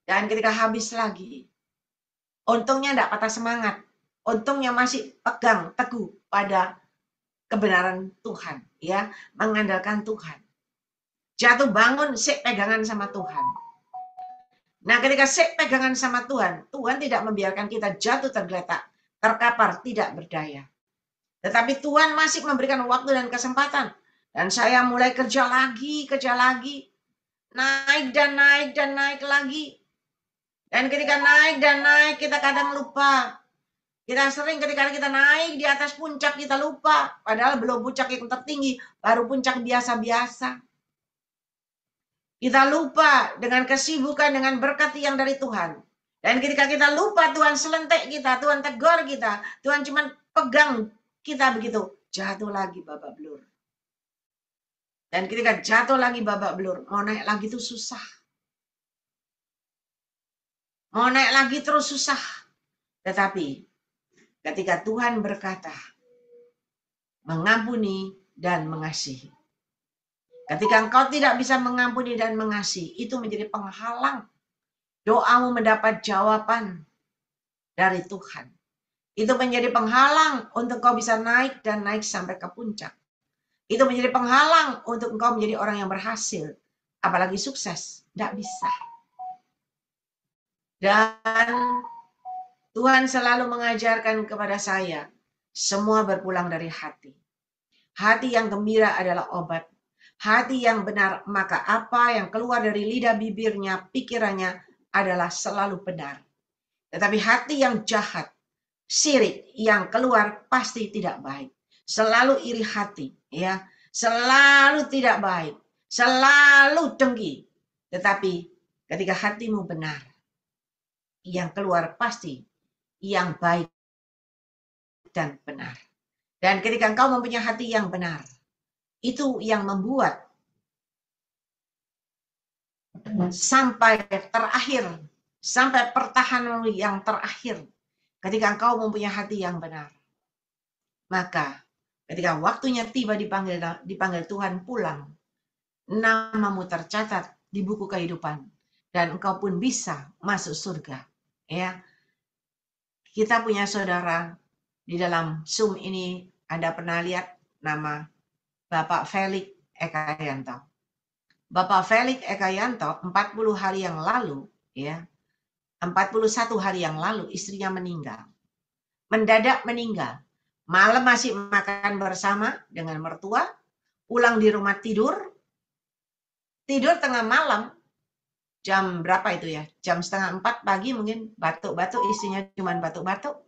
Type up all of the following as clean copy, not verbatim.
Dan ketika habis lagi, untungnya tidak patah semangat. Untungnya masih pegang teguh pada kebenaran Tuhan, ya, mengandalkan Tuhan. Jatuh bangun, sik pegangan sama Tuhan. Nah, ketika sik pegangan sama Tuhan, Tuhan tidak membiarkan kita jatuh tergeletak, terkapar, tidak berdaya. Tetapi Tuhan masih memberikan waktu dan kesempatan. Dan saya mulai kerja lagi, naik dan naik dan naik lagi. Dan ketika naik dan naik, kita kadang lupa. Kita sering ketika kita naik di atas puncak, kita lupa. Padahal belum puncak yang tertinggi, baru puncak biasa-biasa. Kita lupa dengan kesibukan, dengan berkat yang dari Tuhan. Dan ketika kita lupa, Tuhan selentek kita, Tuhan tegur kita, Tuhan cuma pegang kita begitu. Jatuh lagi babak belur. Dan ketika jatuh lagi babak belur, mau naik lagi itu susah. Mau naik lagi terus susah. Tetapi ketika Tuhan berkata, mengampuni dan mengasihi. Ketika engkau tidak bisa mengampuni dan mengasihi, itu menjadi penghalang doamu mendapat jawaban dari Tuhan. Itu menjadi penghalang untuk engkau bisa naik dan naik sampai ke puncak. Itu menjadi penghalang untuk engkau menjadi orang yang berhasil. Apalagi sukses. Tidak bisa. Dan Tuhan selalu mengajarkan kepada saya, semua berpulang dari hati. Hati yang gembira adalah obat. Hati yang benar, maka apa yang keluar dari lidah bibirnya, pikirannya adalah selalu benar. Tetapi hati yang jahat, sirik yang keluar pasti tidak baik. Selalu iri hati, ya, selalu tidak baik, selalu dengki. Tetapi ketika hatimu benar, yang keluar pasti yang baik dan benar. Dan ketika engkau mempunyai hati yang benar, itu yang membuat sampai terakhir, sampai pertahanan yang terakhir, ketika engkau mempunyai hati yang benar, maka ketika waktunya tiba dipanggil Tuhan pulang, namamu tercatat di buku kehidupan, dan engkau pun bisa masuk surga. Ya, kita punya saudara di dalam Zoom ini, Anda pernah lihat nama Bapak Felix Ekayanto. Bapak Felix Ekayanto 40 hari yang lalu, ya, 41 hari yang lalu istrinya meninggal. Mendadak meninggal. Malam masih makan bersama dengan mertua, pulang di rumah tidur tengah malam, jam berapa itu ya? Jam 3:30 pagi mungkin, batuk-batuk, istrinya cuman batuk-batuk.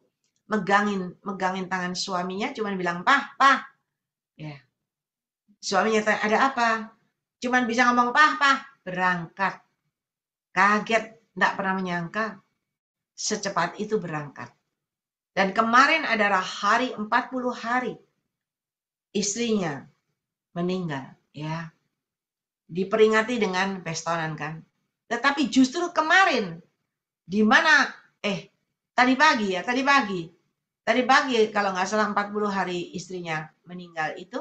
Megangin tangan suaminya, cuman bilang, "Pah." Ya. Suaminya tanya, "Ada apa?" Cuman bisa ngomong, "Pah." Berangkat. Kaget, enggak pernah menyangka secepat itu berangkat. Dan kemarin adalah hari 40 hari istrinya meninggal, ya. Diperingati dengan pestonan kan. Tetapi justru kemarin, di mana tadi pagi kalau nggak salah 40 hari istrinya meninggal itu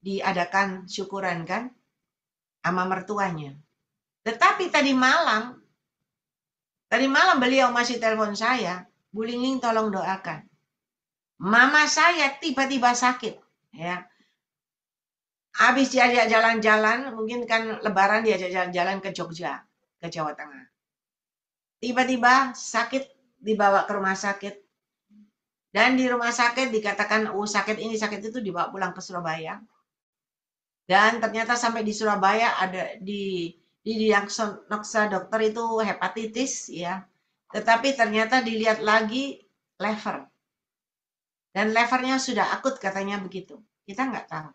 diadakan syukuran kan sama mertuanya. Tetapi tadi malam beliau masih telepon saya, "Bu Lingling tolong doakan. Mama saya tiba-tiba sakit." Ya. Habis diajak jalan-jalan, mungkin kan lebaran diajak jalan-jalan ke Jogja, ke Jawa Tengah. Tiba-tiba sakit, dibawa ke rumah sakit. Dan di rumah sakit dikatakan, sakit ini, sakit itu, dibawa pulang ke Surabaya. Dan ternyata sampai di Surabaya ada di diagnosa dokter itu hepatitis, ya. Tetapi ternyata dilihat lagi lever. Dan levernya sudah akut katanya begitu. Kita nggak tahu.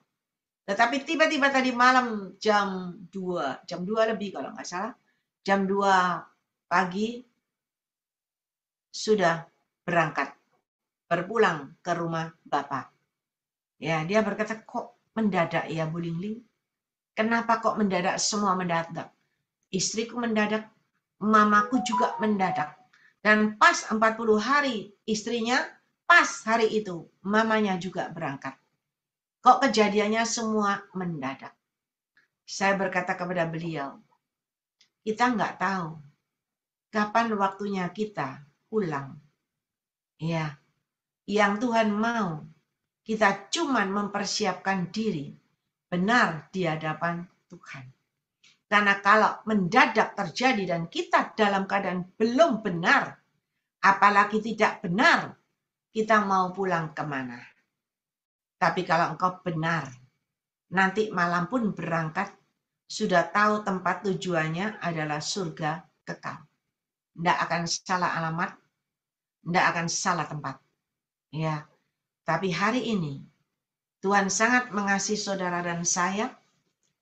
Tetapi tiba-tiba tadi malam jam 2 lebih kalau nggak salah, jam 2 pagi sudah berangkat, berpulang ke rumah Bapak. Ya, dia berkata, "Kok mendadak ya Bu Lingling? Kenapa kok mendadak, semua mendadak? Istriku mendadak, mamaku juga mendadak. Dan pas 40 hari istrinya, pas hari itu mamanya juga berangkat. Kok kejadiannya semua mendadak?" Saya berkata kepada beliau, kita nggak tahu kapan waktunya kita pulang. Ya, yang Tuhan mau kita cuman mempersiapkan diri benar di hadapan Tuhan. Karena kalau mendadak terjadi dan kita dalam keadaan belum benar, apalagi tidak benar, kita mau pulang kemana? Tapi kalau engkau benar, nanti malam pun berangkat, sudah tahu tempat tujuannya adalah surga kekal. Tidak akan salah alamat, tidak akan salah tempat. Ya, tapi hari ini Tuhan sangat mengasihi saudara dan saya.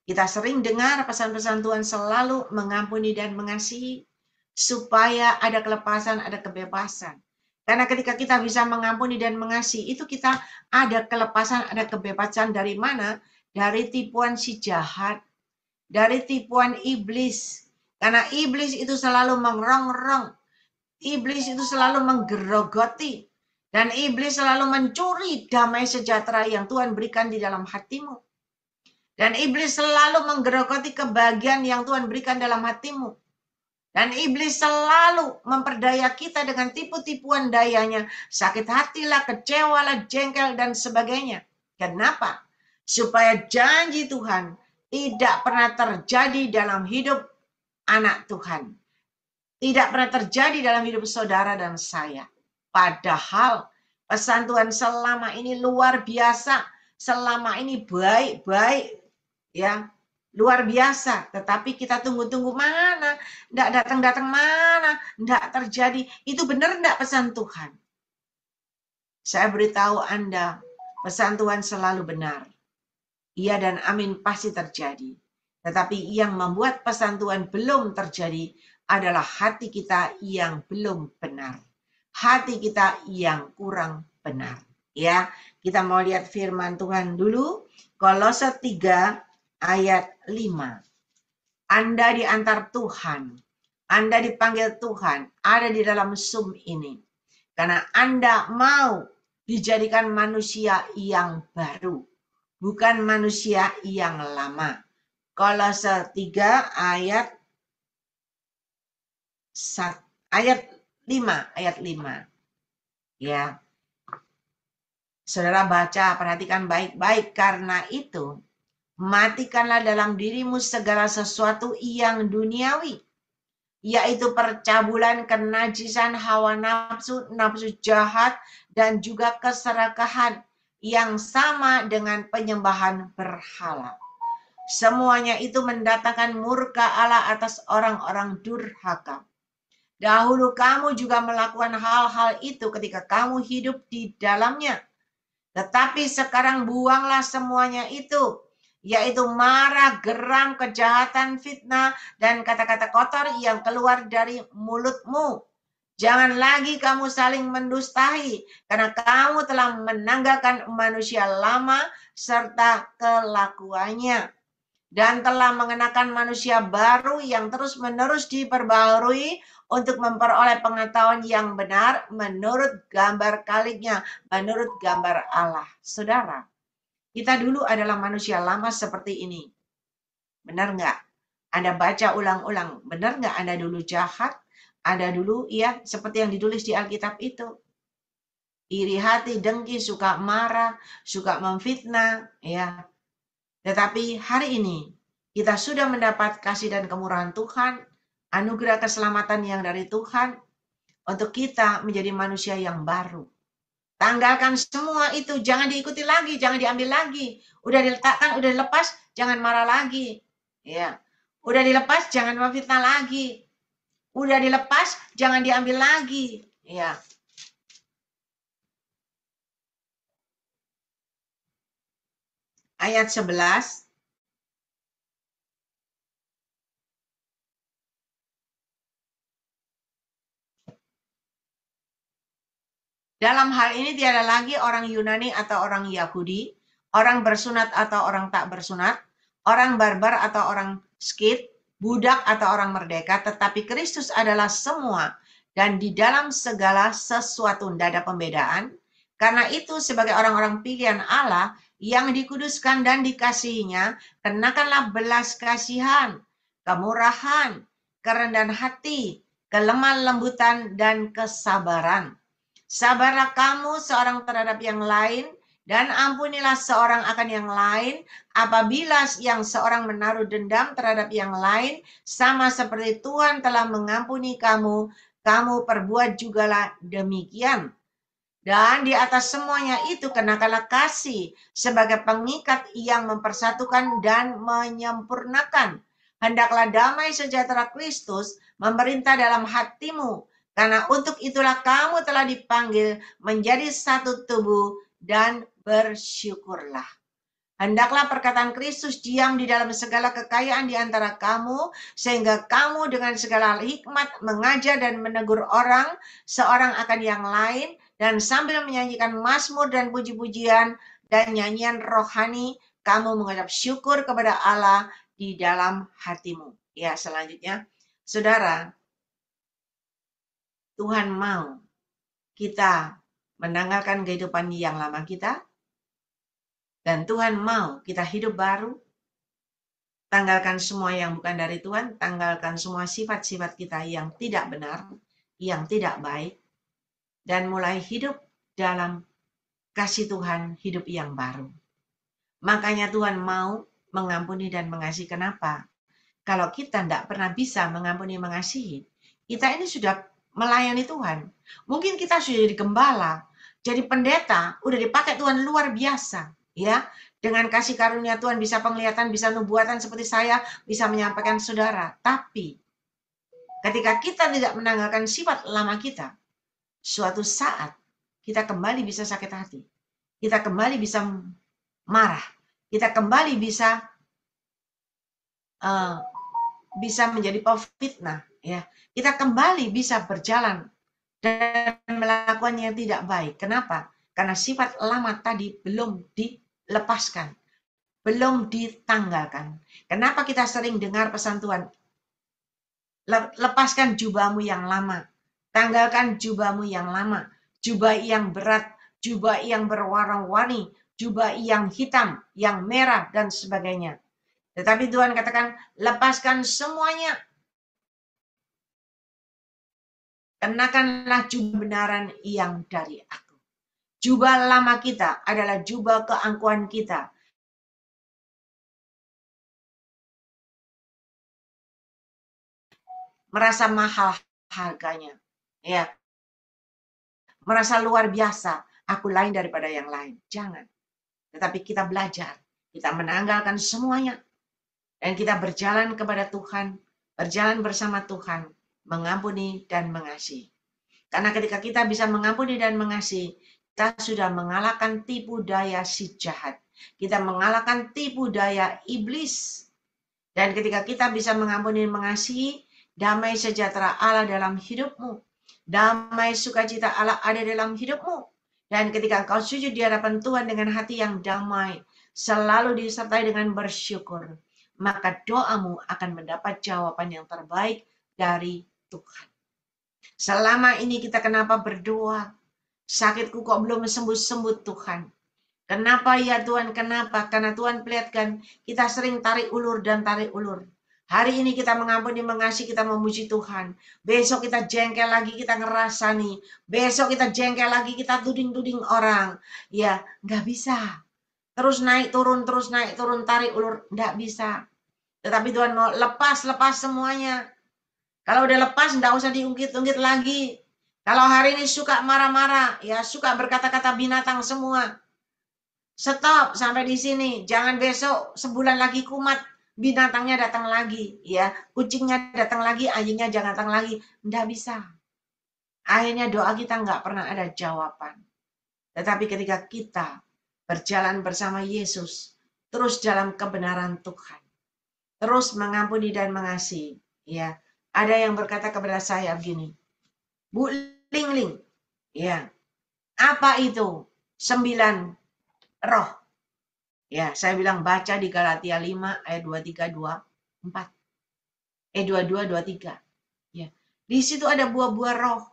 Kita sering dengar pesan-pesan Tuhan selalu mengampuni dan mengasihi supaya ada kelepasan, ada kebebasan. Karena ketika kita bisa mengampuni dan mengasihi, itu kita ada kelepasan, ada kebebasan dari mana? Dari tipuan si jahat, dari tipuan iblis. Karena iblis itu selalu merongrong, iblis itu selalu menggerogoti, dan iblis selalu mencuri damai sejahtera yang Tuhan berikan di dalam hatimu. Dan iblis selalu menggerogoti kebahagiaan yang Tuhan berikan dalam hatimu. Dan iblis selalu memperdaya kita dengan tipu-tipuan dayanya. Sakit hatilah, kecewalah, jengkel, dan sebagainya. Kenapa? Supaya janji Tuhan tidak pernah terjadi dalam hidup anak Tuhan. Tidak pernah terjadi dalam hidup saudara dan saya. Padahal pesan Tuhan selama ini luar biasa. Selama ini baik-baik. Ya, luar biasa. Tetapi kita tunggu-tunggu mana. Tidak datang-datang mana. Tidak terjadi. Itu benar tidak pesan Tuhan? Saya beritahu Anda, pesan Tuhan selalu benar. Iya dan amin pasti terjadi. Tetapi yang membuat pesan Tuhan belum terjadi adalah hati kita yang belum benar. Hati kita yang kurang benar. Ya, kita mau lihat firman Tuhan dulu. Kolose 3 ayat 5. Anda diantar Tuhan. Anda dipanggil Tuhan. Ada di dalam Zoom ini. Karena Anda mau dijadikan manusia yang baru. Bukan manusia yang lama. Kolose 3 ayat 5. Ya. Saudara baca, perhatikan baik-baik. Karena itu, matikanlah dalam dirimu segala sesuatu yang duniawi, yaitu percabulan, kenajisan, hawa nafsu, nafsu jahat, dan juga keserakahan yang sama dengan penyembahan berhala. Semuanya itu mendatangkan murka Allah atas orang-orang durhaka. Dahulu kamu juga melakukan hal-hal itu ketika kamu hidup di dalamnya. Tetapi sekarang buanglah semuanya itu, yaitu marah, geram, kejahatan, fitnah, dan kata-kata kotor yang keluar dari mulutmu. Jangan lagi kamu saling mendustahi, karena kamu telah menanggalkan manusia lama serta kelakuannya, dan telah mengenakan manusia baru yang terus-menerus diperbaharui untuk memperoleh pengetahuan yang benar menurut gambar kaliknya, menurut gambar Allah. Saudara, kita dulu adalah manusia lama seperti ini. Benar nggak? Anda baca ulang-ulang. Benar nggak Anda dulu jahat? Anda dulu, ya, seperti yang ditulis di Alkitab itu. Iri hati, dengki, suka marah, suka memfitnah, ya. Tetapi hari ini, kita sudah mendapat kasih dan kemurahan Tuhan, anugerah keselamatan yang dari Tuhan, untuk kita menjadi manusia yang baru. Tanggalkan semua itu, jangan diikuti lagi, jangan diambil lagi. Udah diletakkan, udah dilepas, jangan marah lagi. Ya, udah dilepas, jangan memfitnah lagi. Udah dilepas, jangan diambil lagi. Ya. Ayat 11. Dalam hal ini tiada lagi orang Yunani atau orang Yahudi, orang bersunat atau orang tak bersunat, orang barbar atau orang Skit, budak atau orang merdeka, tetapi Kristus adalah semua dan di dalam segala sesuatu, tidak ada pembedaan. Karena itu sebagai orang-orang pilihan Allah yang dikuduskan dan dikasihinya, kenakanlah belas kasihan, kemurahan, kerendahan hati, kelemah lembutan, dan kesabaran. Sabarlah kamu seorang terhadap yang lain, dan ampunilah seorang akan yang lain. Apabila yang seorang menaruh dendam terhadap yang lain, sama seperti Tuhan telah mengampuni kamu, kamu perbuat jugalah demikian. Dan di atas semuanya itu kenakanlah kasih sebagai pengikat yang mempersatukan dan menyempurnakan. Hendaklah damai sejahtera Kristus memerintah dalam hatimu, karena untuk itulah kamu telah dipanggil menjadi satu tubuh, dan bersyukurlah. Hendaklah perkataan Kristus diam di dalam segala kekayaan di antara kamu, sehingga kamu dengan segala hikmat mengajar dan menegur orang, seorang akan yang lain, dan sambil menyanyikan mazmur dan puji-pujian dan nyanyian rohani, kamu mengucap syukur kepada Allah di dalam hatimu. Ya, selanjutnya, saudara, Tuhan mau kita menanggalkan kehidupan yang lama kita, dan Tuhan mau kita hidup baru. Tanggalkan semua yang bukan dari Tuhan, tanggalkan semua sifat-sifat kita yang tidak benar, yang tidak baik, dan mulai hidup dalam kasih Tuhan, hidup yang baru. Makanya Tuhan mau mengampuni dan mengasihi. Kenapa? Kalau kita tidak pernah bisa mengampuni, mengasihi, kita ini sudah melayani Tuhan. Mungkin kita sudah jadi gembala, jadi pendeta, udah dipakai Tuhan luar biasa, ya. Dengan kasih karunia Tuhan bisa penglihatan, bisa nubuatan seperti saya, bisa menyampaikan saudara. Tapi ketika kita tidak menanggalkan sifat lama kita, suatu saat kita kembali bisa sakit hati. Kita kembali bisa marah. Kita kembali bisa menjadi pefitnah, ya. Kita kembali bisa berjalan dan melakukan yang tidak baik. Kenapa? Karena sifat lama tadi belum dilepaskan, belum ditanggalkan. Kenapa kita sering dengar pesan Tuhan? Lepaskan jubahmu yang lama, tanggalkan jubahmu yang lama, jubah yang berat, jubah yang berwarna-warni, jubah yang hitam, yang merah, dan sebagainya. Tetapi Tuhan katakan, lepaskan semuanya. Kenakanlah jubah kebenaran yang dari aku. Jubah lama kita adalah jubah keangkuhan kita. Merasa mahal harganya. Ya. Merasa luar biasa. Aku lain daripada yang lain. Jangan. Tetapi kita belajar. Kita menanggalkan semuanya. Dan kita berjalan kepada Tuhan. Berjalan bersama Tuhan. Mengampuni dan mengasihi. Karena ketika kita bisa mengampuni dan mengasihi, kita sudah mengalahkan tipu daya si jahat. Kita mengalahkan tipu daya iblis. Dan ketika kita bisa mengampuni dan mengasihi, damai sejahtera Allah dalam hidupmu. Damai sukacita Allah ada dalam hidupmu. Dan ketika engkau sujud di hadapan Tuhan dengan hati yang damai, selalu disertai dengan bersyukur, maka doamu akan mendapat jawaban yang terbaik dari Tuhan. Selama ini kita kenapa berdoa? Sakitku kok belum sembuh-sembuh Tuhan. Kenapa ya Tuhan? Kenapa? Karena Tuhan perlihatkan kita sering tarik ulur dan tarik ulur. Hari ini kita mengampuni, mengasihi, kita memuji Tuhan. Besok kita jengkel lagi, kita ngerasani. Besok kita jengkel lagi, kita tuding-tuding orang. Ya, nggak bisa. Terus naik turun, tarik ulur. Nggak bisa. Tetapi Tuhan mau lepas semuanya. Kalau udah lepas, nggak usah diungkit-ungkit lagi. Kalau hari ini suka marah-marah, ya suka berkata-kata binatang semua. Stop sampai di sini. Jangan besok sebulan lagi kumat, binatangnya datang lagi, ya. Kucingnya datang lagi, anjingnya jangan datang lagi. Nggak bisa. Akhirnya doa kita nggak pernah ada jawaban. Tetapi ketika kita berjalan bersama Yesus, terus dalam kebenaran Tuhan, terus mengampuni dan mengasihi, ya. Ada yang berkata kepada saya begini, Bu Lingling, ya, apa itu 9 roh? Ya, saya bilang baca di Galatia 5 ayat 23, 24. 22, 23. Ya. Di situ ada buah-buah roh.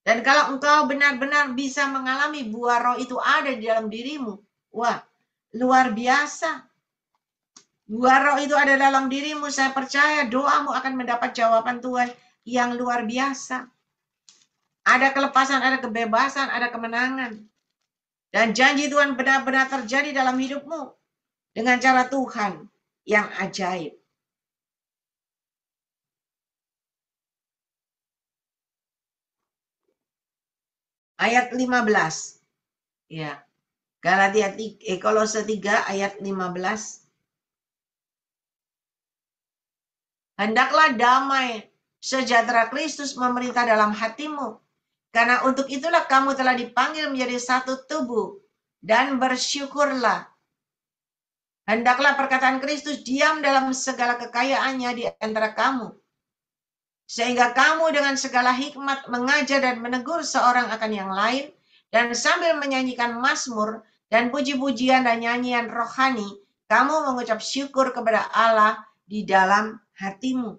Dan kalau engkau benar-benar bisa mengalami buah roh itu ada di dalam dirimu, wah, luar biasa. Buah roh itu ada dalam dirimu, saya percaya doamu akan mendapat jawaban Tuhan yang luar biasa. Ada kelepasan, ada kebebasan, ada kemenangan. Dan janji Tuhan benar-benar terjadi dalam hidupmu dengan cara Tuhan yang ajaib. Ayat 15. Ya. Galatia Kolose 3 ayat 15. Hendaklah damai sejahtera Kristus memerintah dalam hatimu. Karena untuk itulah kamu telah dipanggil menjadi satu tubuh. Dan bersyukurlah. Hendaklah perkataan Kristus diam dalam segala kekayaannya di antara kamu. Sehingga kamu dengan segala hikmat mengajar dan menegur seorang akan yang lain. Dan sambil menyanyikan mazmur dan puji-pujian dan nyanyian rohani, kamu mengucap syukur kepada Allah di dalam hatimu.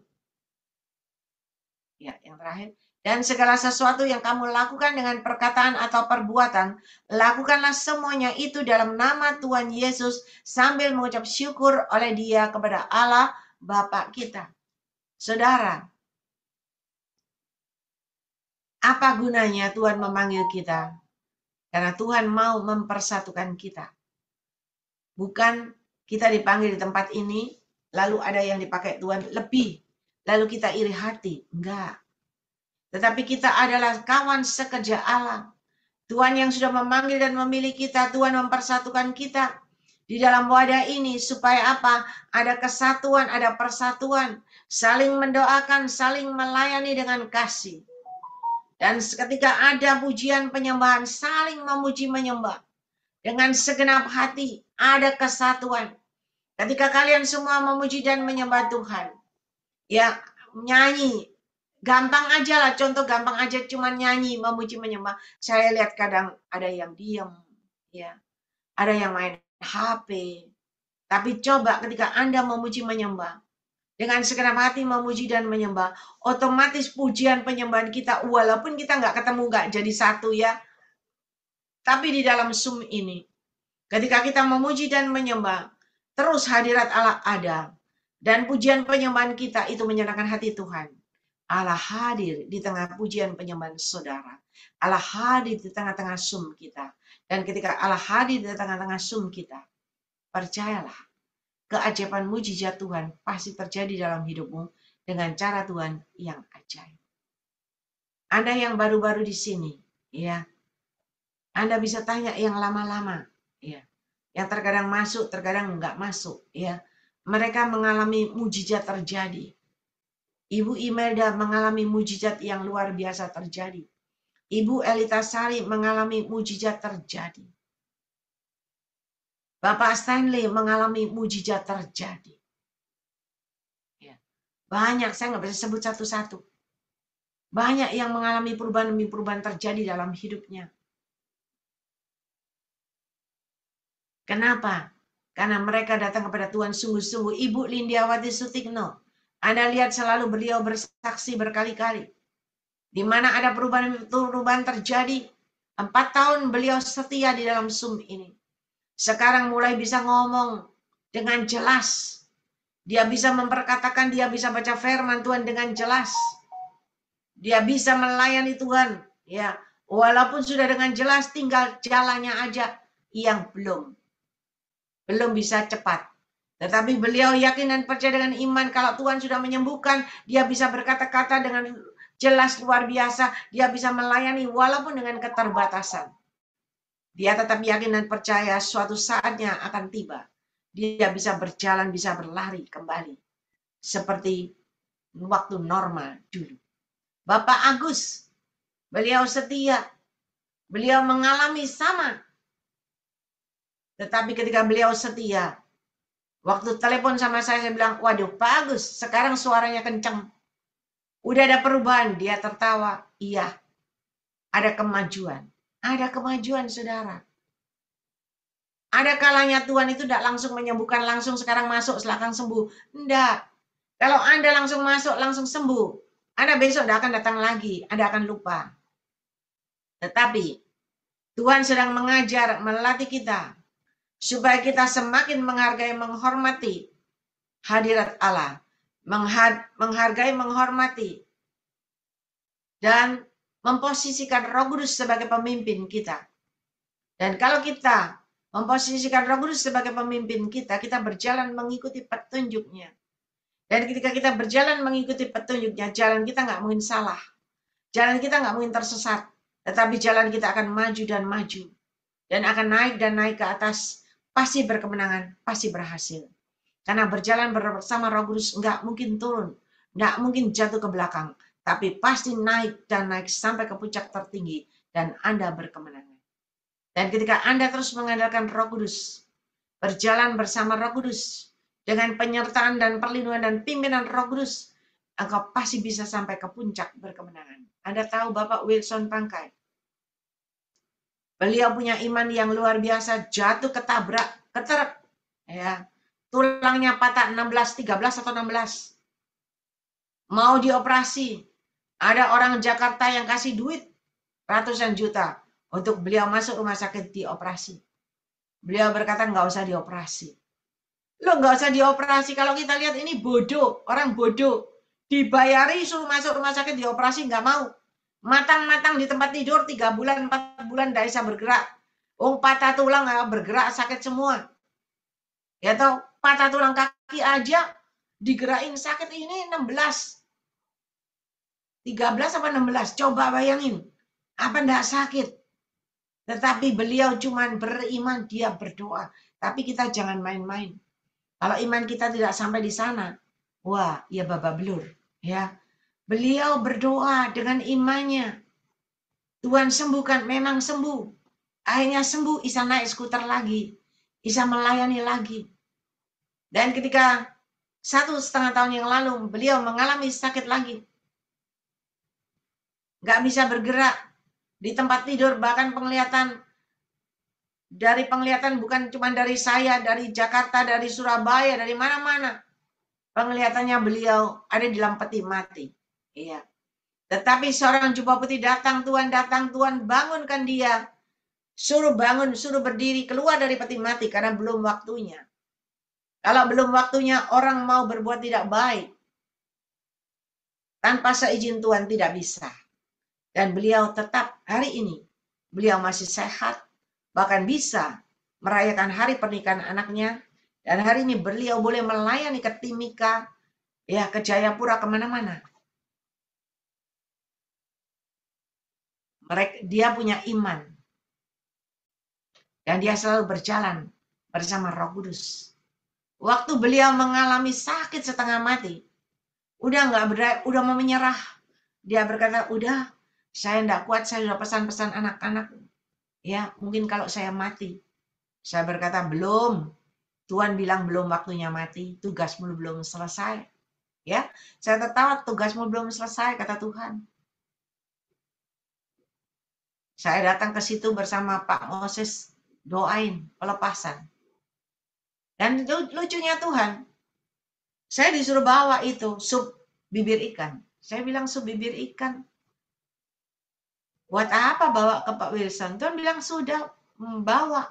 Ya, yang terakhir. Dan segala sesuatu yang kamu lakukan dengan perkataan atau perbuatan, lakukanlah semuanya itu dalam nama Tuhan Yesus sambil mengucap syukur oleh Dia kepada Allah Bapa kita. Saudara, apa gunanya Tuhan memanggil kita? Karena Tuhan mau mempersatukan kita. Bukan kita dipanggil di tempat ini, lalu ada yang dipakai Tuhan lebih, lalu kita iri hati. Enggak. Tetapi kita adalah kawan sekerja Allah. Tuhan yang sudah memanggil dan memilih kita, Tuhan mempersatukan kita di dalam wadah ini supaya apa? Ada kesatuan, ada persatuan, saling mendoakan, saling melayani dengan kasih. Dan ketika ada pujian penyembahan, saling memuji menyembah dengan segenap hati, ada kesatuan. Ketika kalian semua memuji dan menyembah Tuhan, ya nyanyi. Gampang aja lah, contoh gampang aja cuman nyanyi, memuji, menyembah. Saya lihat kadang ada yang diam, ya, ada yang main HP. Tapi coba ketika Anda memuji, menyembah, dengan segenap hati memuji dan menyembah, otomatis pujian penyembahan kita, walaupun kita nggak ketemu, nggak jadi satu ya, tapi di dalam Zoom ini, ketika kita memuji dan menyembah, terus hadirat Allah ada, dan pujian penyembahan kita itu menyenangkan hati Tuhan. Allah hadir di tengah pujian penyembahan saudara. Allah hadir di tengah-tengah Zoom kita. Dan ketika Allah hadir di tengah-tengah Zoom kita, percayalah, keajaiban mujizat Tuhan pasti terjadi dalam hidupmu dengan cara Tuhan yang ajaib. Anda yang baru-baru di sini, ya, Anda bisa tanya yang lama-lama, ya, yang terkadang masuk, terkadang enggak masuk, ya. Mereka mengalami mujizat terjadi. Ibu Imelda mengalami mujizat yang luar biasa terjadi. Ibu Elita Sari mengalami mujizat terjadi. Bapak Stanley mengalami mujizat terjadi. Ya. Banyak, saya nggak bisa sebut satu-satu. Banyak yang mengalami perubahan terjadi dalam hidupnya. Kenapa? Karena mereka datang kepada Tuhan sungguh-sungguh. Ibu Lindiawati Sutikno, Anda lihat selalu beliau bersaksi berkali-kali. Di mana ada perubahan terjadi. 4 tahun beliau setia di dalam Zoom ini. Sekarang mulai bisa ngomong dengan jelas. Dia bisa memperkatakan, dia bisa baca firman Tuhan dengan jelas. Dia bisa melayani Tuhan. Ya, walaupun sudah dengan jelas, tinggal jalannya aja yang belum bisa cepat. Tetapi beliau yakin dan percaya dengan iman kalau Tuhan sudah menyembuhkan, dia bisa berkata-kata dengan jelas luar biasa, dia bisa melayani walaupun dengan keterbatasan. Dia tetap yakin dan percaya suatu saatnya akan tiba. Dia bisa berjalan, bisa berlari kembali. Seperti waktu normal dulu. Bapak Agus, beliau setia. Beliau mengalami sama. Tetapi ketika beliau setia, waktu telepon sama saya bilang, waduh Pak Agus, sekarang suaranya kencang. Udah ada perubahan, dia tertawa. Iya, ada kemajuan. Ada kemajuan, saudara. Ada kalanya Tuhan itu tidak langsung menyembuhkan, langsung sekarang masuk, silakan sembuh. Enggak. Kalau Anda langsung masuk, langsung sembuh, Anda besok tidak akan datang lagi, Anda akan lupa. Tetapi Tuhan sedang mengajar, melatih kita, supaya kita semakin menghargai, menghormati hadirat Allah. Menghargai, menghormati dan memposisikan Roh Kudus sebagai pemimpin kita. Dan kalau kita memposisikan Roh Kudus sebagai pemimpin kita, kita berjalan mengikuti petunjuknya. Dan ketika kita berjalan mengikuti petunjuknya, jalan kita nggak mungkin salah. Jalan kita nggak mungkin tersesat. Tetapi jalan kita akan maju dan maju. Dan akan naik dan naik ke atas. Pasti berkemenangan, pasti berhasil. Karena berjalan bersama Roh Kudus nggak mungkin turun. Nggak mungkin jatuh ke belakang. Tapi pasti naik dan naik sampai ke puncak tertinggi. Dan Anda berkemenangan. Dan ketika Anda terus mengandalkan Roh Kudus, berjalan bersama Roh Kudus, dengan penyertaan dan perlindungan dan pimpinan Roh Kudus, engkau pasti bisa sampai ke puncak berkemenangan. Anda tahu Bapak Wilson Pangkai? Beliau punya iman yang luar biasa, jatuh ketabrak, keterek. Ya, tulangnya patah 16, 13 atau 16. Mau dioperasi. Ada orang Jakarta yang kasih duit ratusan juta untuk beliau masuk rumah sakit dioperasi. Beliau berkata nggak usah dioperasi. Lo nggak usah dioperasi. Kalau kita lihat ini bodoh, orang bodoh. Dibayari suruh masuk rumah sakit dioperasi nggak mau. Matang-matang di tempat tidur 3 bulan, 4 bulan nggak bisa bergerak. Patah tulang nggak bergerak, sakit semua. Ya toh, patah tulang kaki aja digerakin sakit ini 16. 13 apa 16? Coba bayangin. Apa enggak sakit? Tetapi beliau cuma beriman, dia berdoa. Tapi kita jangan main-main. Kalau iman kita tidak sampai di sana, wah, ya babak belur. Ya, beliau berdoa dengan imannya. Tuhan sembuhkan, memang sembuh. Akhirnya sembuh, bisa naik skuter lagi. Bisa melayani lagi. Dan ketika 1,5 tahun yang lalu, beliau mengalami sakit lagi. Nggak bisa bergerak. Di tempat tidur, bahkan penglihatan bukan cuma dari saya, dari Jakarta, dari Surabaya, dari mana-mana. Penglihatannya beliau ada di dalam peti mati. Iya. Tetapi seorang jubah putih datang, Tuhan bangunkan dia. Suruh bangun, suruh berdiri, keluar dari peti mati karena belum waktunya. Kalau belum waktunya orang mau berbuat tidak baik. Tanpa seizin Tuhan tidak bisa. Dan beliau tetap hari ini, beliau masih sehat, bahkan bisa merayakan hari pernikahan anaknya. Dan hari ini beliau boleh melayani ke Timika, ya ke Jayapura, kemana-mana. Dia punya iman. Dan dia selalu berjalan bersama Roh Kudus. Waktu beliau mengalami sakit setengah mati, udah mau menyerah. Dia berkata, udah, saya enggak kuat, saya sudah pesan-pesan anak-anak. Ya, mungkin kalau saya mati. Saya berkata, belum. Tuhan bilang belum waktunya mati, tugasmu belum selesai. Ya, saya tertawa, tugasmu belum selesai, kata Tuhan. Saya datang ke situ bersama Pak Moses, doain pelepasan. Dan lucunya Tuhan, saya disuruh bawa itu sup bibir ikan. Saya bilang sup bibir ikan. Buat apa bawa ke Pak Wilson? Tuhan bilang sudah bawa.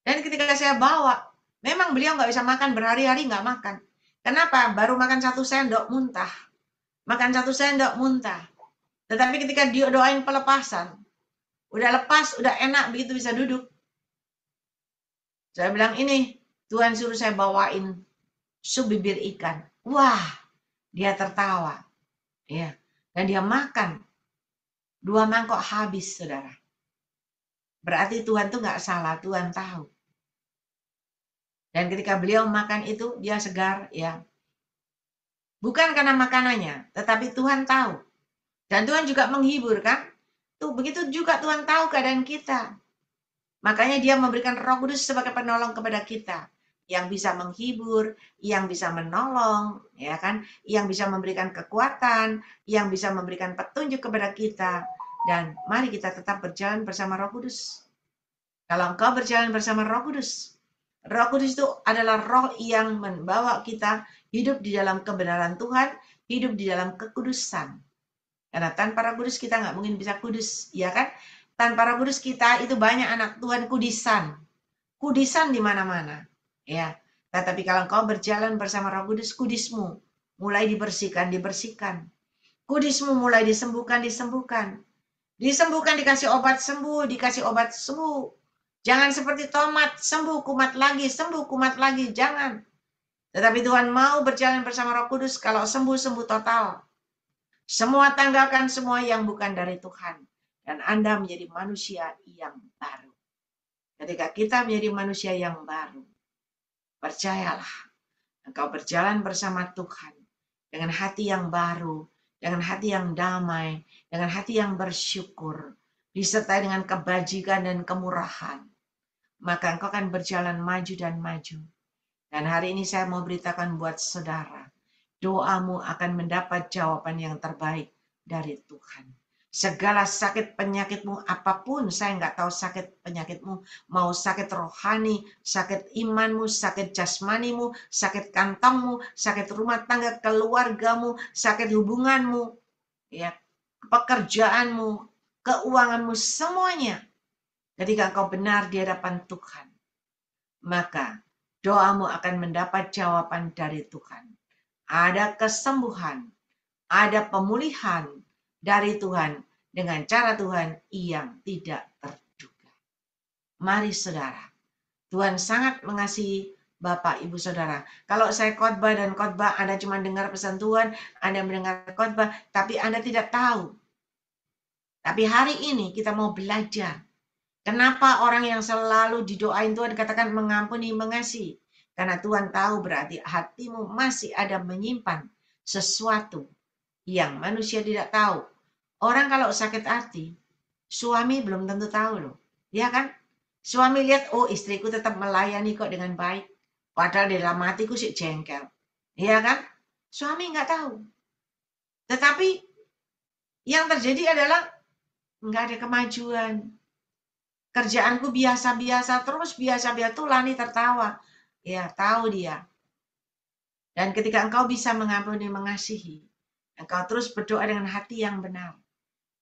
Dan ketika saya bawa, memang beliau nggak bisa makan berhari-hari nggak makan. Kenapa? Baru makan 1 sendok muntah. Makan 1 sendok muntah. Tetapi ketika dia doain pelepasan, udah lepas, udah enak, begitu bisa duduk. Saya bilang ini, Tuhan suruh saya bawain sup bibir ikan. Wah, dia tertawa. Ya, dan dia makan. 2 mangkok habis, saudara. Berarti Tuhan tuh nggak salah, Tuhan tahu. Dan ketika beliau makan itu, dia segar, ya. Bukan karena makanannya, tetapi Tuhan tahu. Dan Tuhan juga menghibur, kan? Tuh, begitu juga Tuhan tahu keadaan kita. Makanya dia memberikan Roh Kudus sebagai penolong kepada kita. Yang bisa menghibur, yang bisa menolong, ya kan? Yang bisa memberikan kekuatan, yang bisa memberikan petunjuk kepada kita. Dan mari kita tetap berjalan bersama Roh Kudus. Kalau engkau berjalan bersama Roh Kudus itu adalah roh yang membawa kita hidup di dalam kebenaran Tuhan, hidup di dalam kekudusan. Karena tanpa Roh Kudus kita nggak mungkin bisa kudus, ya kan? Tanpa Roh Kudus kita itu banyak anak Tuhan kudisan di mana-mana, ya. Tetapi kalau engkau berjalan bersama Roh Kudus, kudismu mulai dibersihkan. Kudismu mulai disembuhkan, dikasih obat sembuh, Jangan seperti tomat, sembuh, kumat lagi, jangan. Tetapi Tuhan mau berjalan bersama Roh Kudus kalau sembuh total. Semua tanggalkan semua yang bukan dari Tuhan. Dan Anda menjadi manusia yang baru. Ketika kita menjadi manusia yang baru, percayalah, engkau berjalan bersama Tuhan dengan hati yang baru, dengan hati yang damai, dengan hati yang bersyukur, disertai dengan kebajikan dan kemurahan. Maka engkau akan berjalan maju dan maju. Dan hari ini saya mau beritakan buat saudara, doamu akan mendapat jawaban yang terbaik dari Tuhan. Segala sakit penyakitmu apapun, saya nggak tahu sakit penyakitmu, mau sakit rohani, sakit imanmu, sakit jasmanimu, sakit kantongmu, sakit rumah tangga keluargamu, sakit hubunganmu, ya, pekerjaanmu, keuanganmu, semuanya. Ketika engkau benar di hadapan Tuhan, maka doamu akan mendapat jawaban dari Tuhan. Ada kesembuhan, ada pemulihan dari Tuhan dengan cara Tuhan yang tidak terduga. Mari saudara, Tuhan sangat mengasihi Bapak, Ibu, Saudara. Kalau saya khotbah dan khotbah, Anda cuma dengar pesan Tuhan, Anda mendengar khotbah, tapi Anda tidak tahu. Tapi hari ini kita mau belajar. Kenapa orang yang selalu didoain Tuhan katakan mengampuni, mengasihi? Karena Tuhan tahu berarti hatimu masih ada menyimpan sesuatu yang manusia tidak tahu. Orang kalau sakit hati, suami belum tentu tahu loh. Ya kan? Suami lihat, oh istriku tetap melayani kok dengan baik. Padahal di dalam hatiku sih jengkel. Ya kan? Suami nggak tahu. Tetapi yang terjadi adalah nggak ada kemajuan. Kerjaanku biasa-biasa terus, biasa-biasa tuh Lani tertawa. Ya, tahu dia. Dan ketika engkau bisa mengampuni, mengasihi, engkau terus berdoa dengan hati yang benar,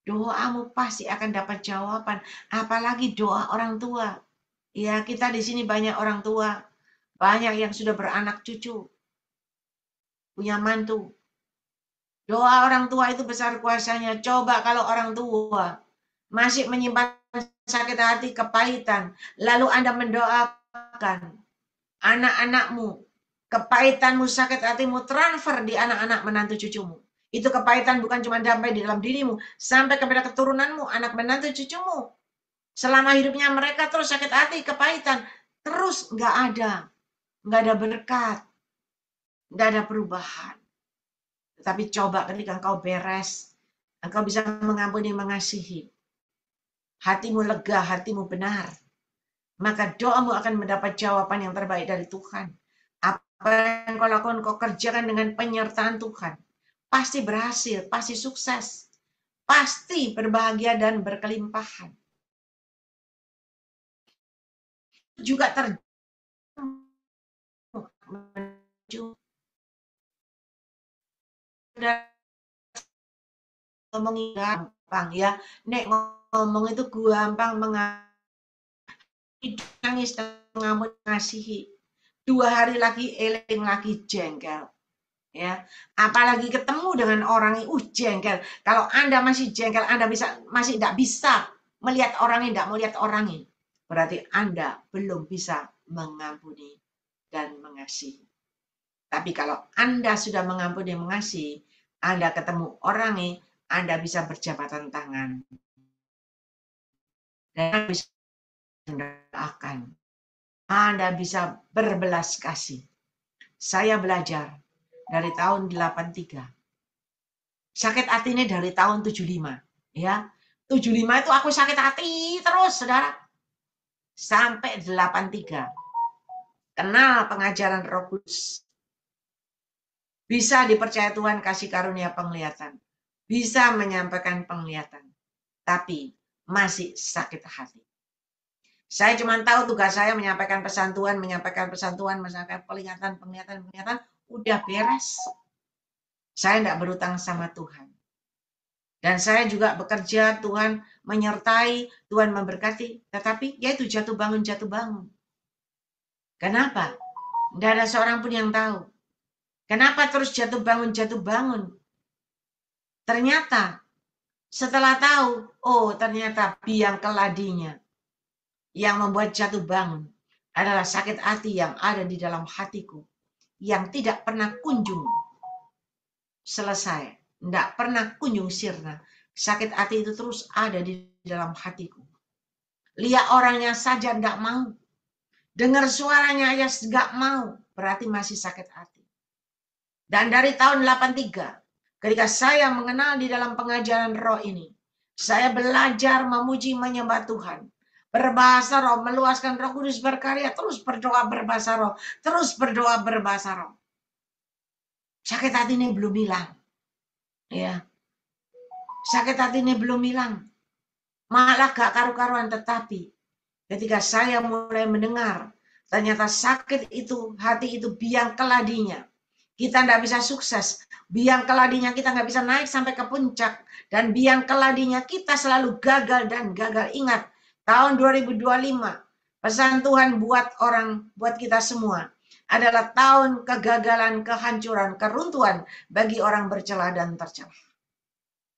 doamu pasti akan dapat jawaban. Apalagi doa orang tua. Ya, kita di sini banyak orang tua. Banyak yang sudah beranak cucu. Punya mantu. Doa orang tua itu besar kuasanya. Coba kalau orang tua masih menyimpan sakit hati, kepahitan. Lalu Anda mendoakan anak-anakmu. Kepahitanmu, sakit hatimu transfer di anak-anak menantu cucumu. Itu kepahitan bukan cuma sampai di dalam dirimu, sampai kepada keturunanmu, anak menantu cucumu. Selama hidupnya mereka terus sakit hati, kepahitan, terus nggak ada berkat, nggak ada perubahan. Tetapi coba ketika engkau beres, engkau bisa mengampuni, mengasihi, hatimu lega, hatimu benar, maka doamu akan mendapat jawaban yang terbaik dari Tuhan. Apa yang kau lakukan, kau kerjakan dengan penyertaan Tuhan. Pasti berhasil, pasti sukses, pasti berbahagia dan berkelimpahan. Juga terjadi ngomong gampang ya. Nek ngomong itu gampang, nangis mengampuni, mengasihi. 2 hari lagi eling lagi jengkel. Ya, apalagi ketemu dengan orang yang jengkel. Kalau Anda masih jengkel, Anda masih tidak bisa melihat orangnya, tidak melihat orangnya. Berarti Anda belum bisa mengampuni dan mengasihi. Tapi kalau Anda sudah mengampuni, mengasihi, Anda ketemu orangnya, Anda bisa berjabatan tangan. Dan Anda bisa mendoakan. Anda bisa berbelas kasih. Saya belajar dari tahun 83. Sakit hati ini dari tahun 75. Ya, 75 itu aku sakit hati terus, saudara. Sampai 83. Kenal pengajaran Roh Kudus. Bisa dipercaya Tuhan kasih karunia penglihatan. Bisa menyampaikan penglihatan. Tapi masih sakit hati. Saya cuma tahu tugas saya menyampaikan pesan Tuhan, menyampaikan penglihatan, udah beres. Saya tidak berutang sama Tuhan. Dan saya juga bekerja, Tuhan menyertai, Tuhan memberkati. Tetapi yaitu jatuh bangun. Kenapa? Tidak ada seorang pun yang tahu. Kenapa terus jatuh bangun? Ternyata setelah tahu, oh ternyata biang keladinya yang membuat jatuh bangun adalah sakit hati yang ada di dalam hatiku, yang tidak pernah kunjung selesai, tidak pernah kunjung sirna. Sakit hati itu terus ada di dalam hatiku. Lihat orangnya saja tidak mau, dengar suaranya aja nggak mau, berarti masih sakit hati. Dan dari tahun 83, ketika saya mengenal di dalam pengajaran roh ini, saya belajar memuji menyembah Tuhan. Berbahasa roh, meluaskan Roh Kudus berkarya, terus berdoa berbahasa roh, terus berdoa berbahasa roh. Sakit hati ini belum hilang. Ya. Sakit hati ini belum hilang. Malah gak karu-karuan, tetapi ketika saya mulai mendengar, ternyata sakit itu, hati itu biang keladinya. Kita tidak bisa sukses. Biang keladinya kita nggak bisa naik sampai ke puncak. Dan biang keladinya kita selalu gagal dan gagal. Ingat, tahun 2025, pesan Tuhan buat kita semua adalah tahun kegagalan, kehancuran, keruntuhan bagi orang bercela dan tercela.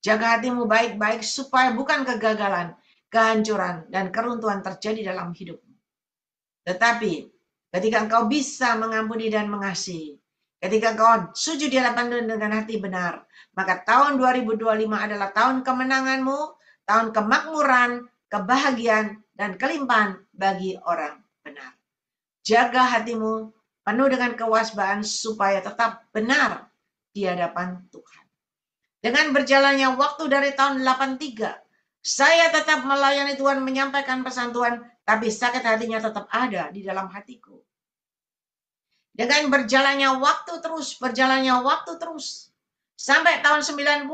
Jaga hatimu baik-baik supaya bukan kegagalan, kehancuran, dan keruntuhan terjadi dalam hidupmu. Tetapi ketika engkau bisa mengampuni dan mengasihi, ketika engkau sujud di hadapan Tuhan dengan hati benar, maka tahun 2025 adalah tahun kemenanganmu, tahun kemakmuran, kebahagiaan, dan kelimpahan bagi orang benar. Jaga hatimu penuh dengan kewaspadaan supaya tetap benar di hadapan Tuhan. Dengan berjalannya waktu dari tahun 83, saya tetap melayani Tuhan, menyampaikan pesan Tuhan, tapi sakit hatinya tetap ada di dalam hatiku. Dengan berjalannya waktu terus, sampai tahun 90,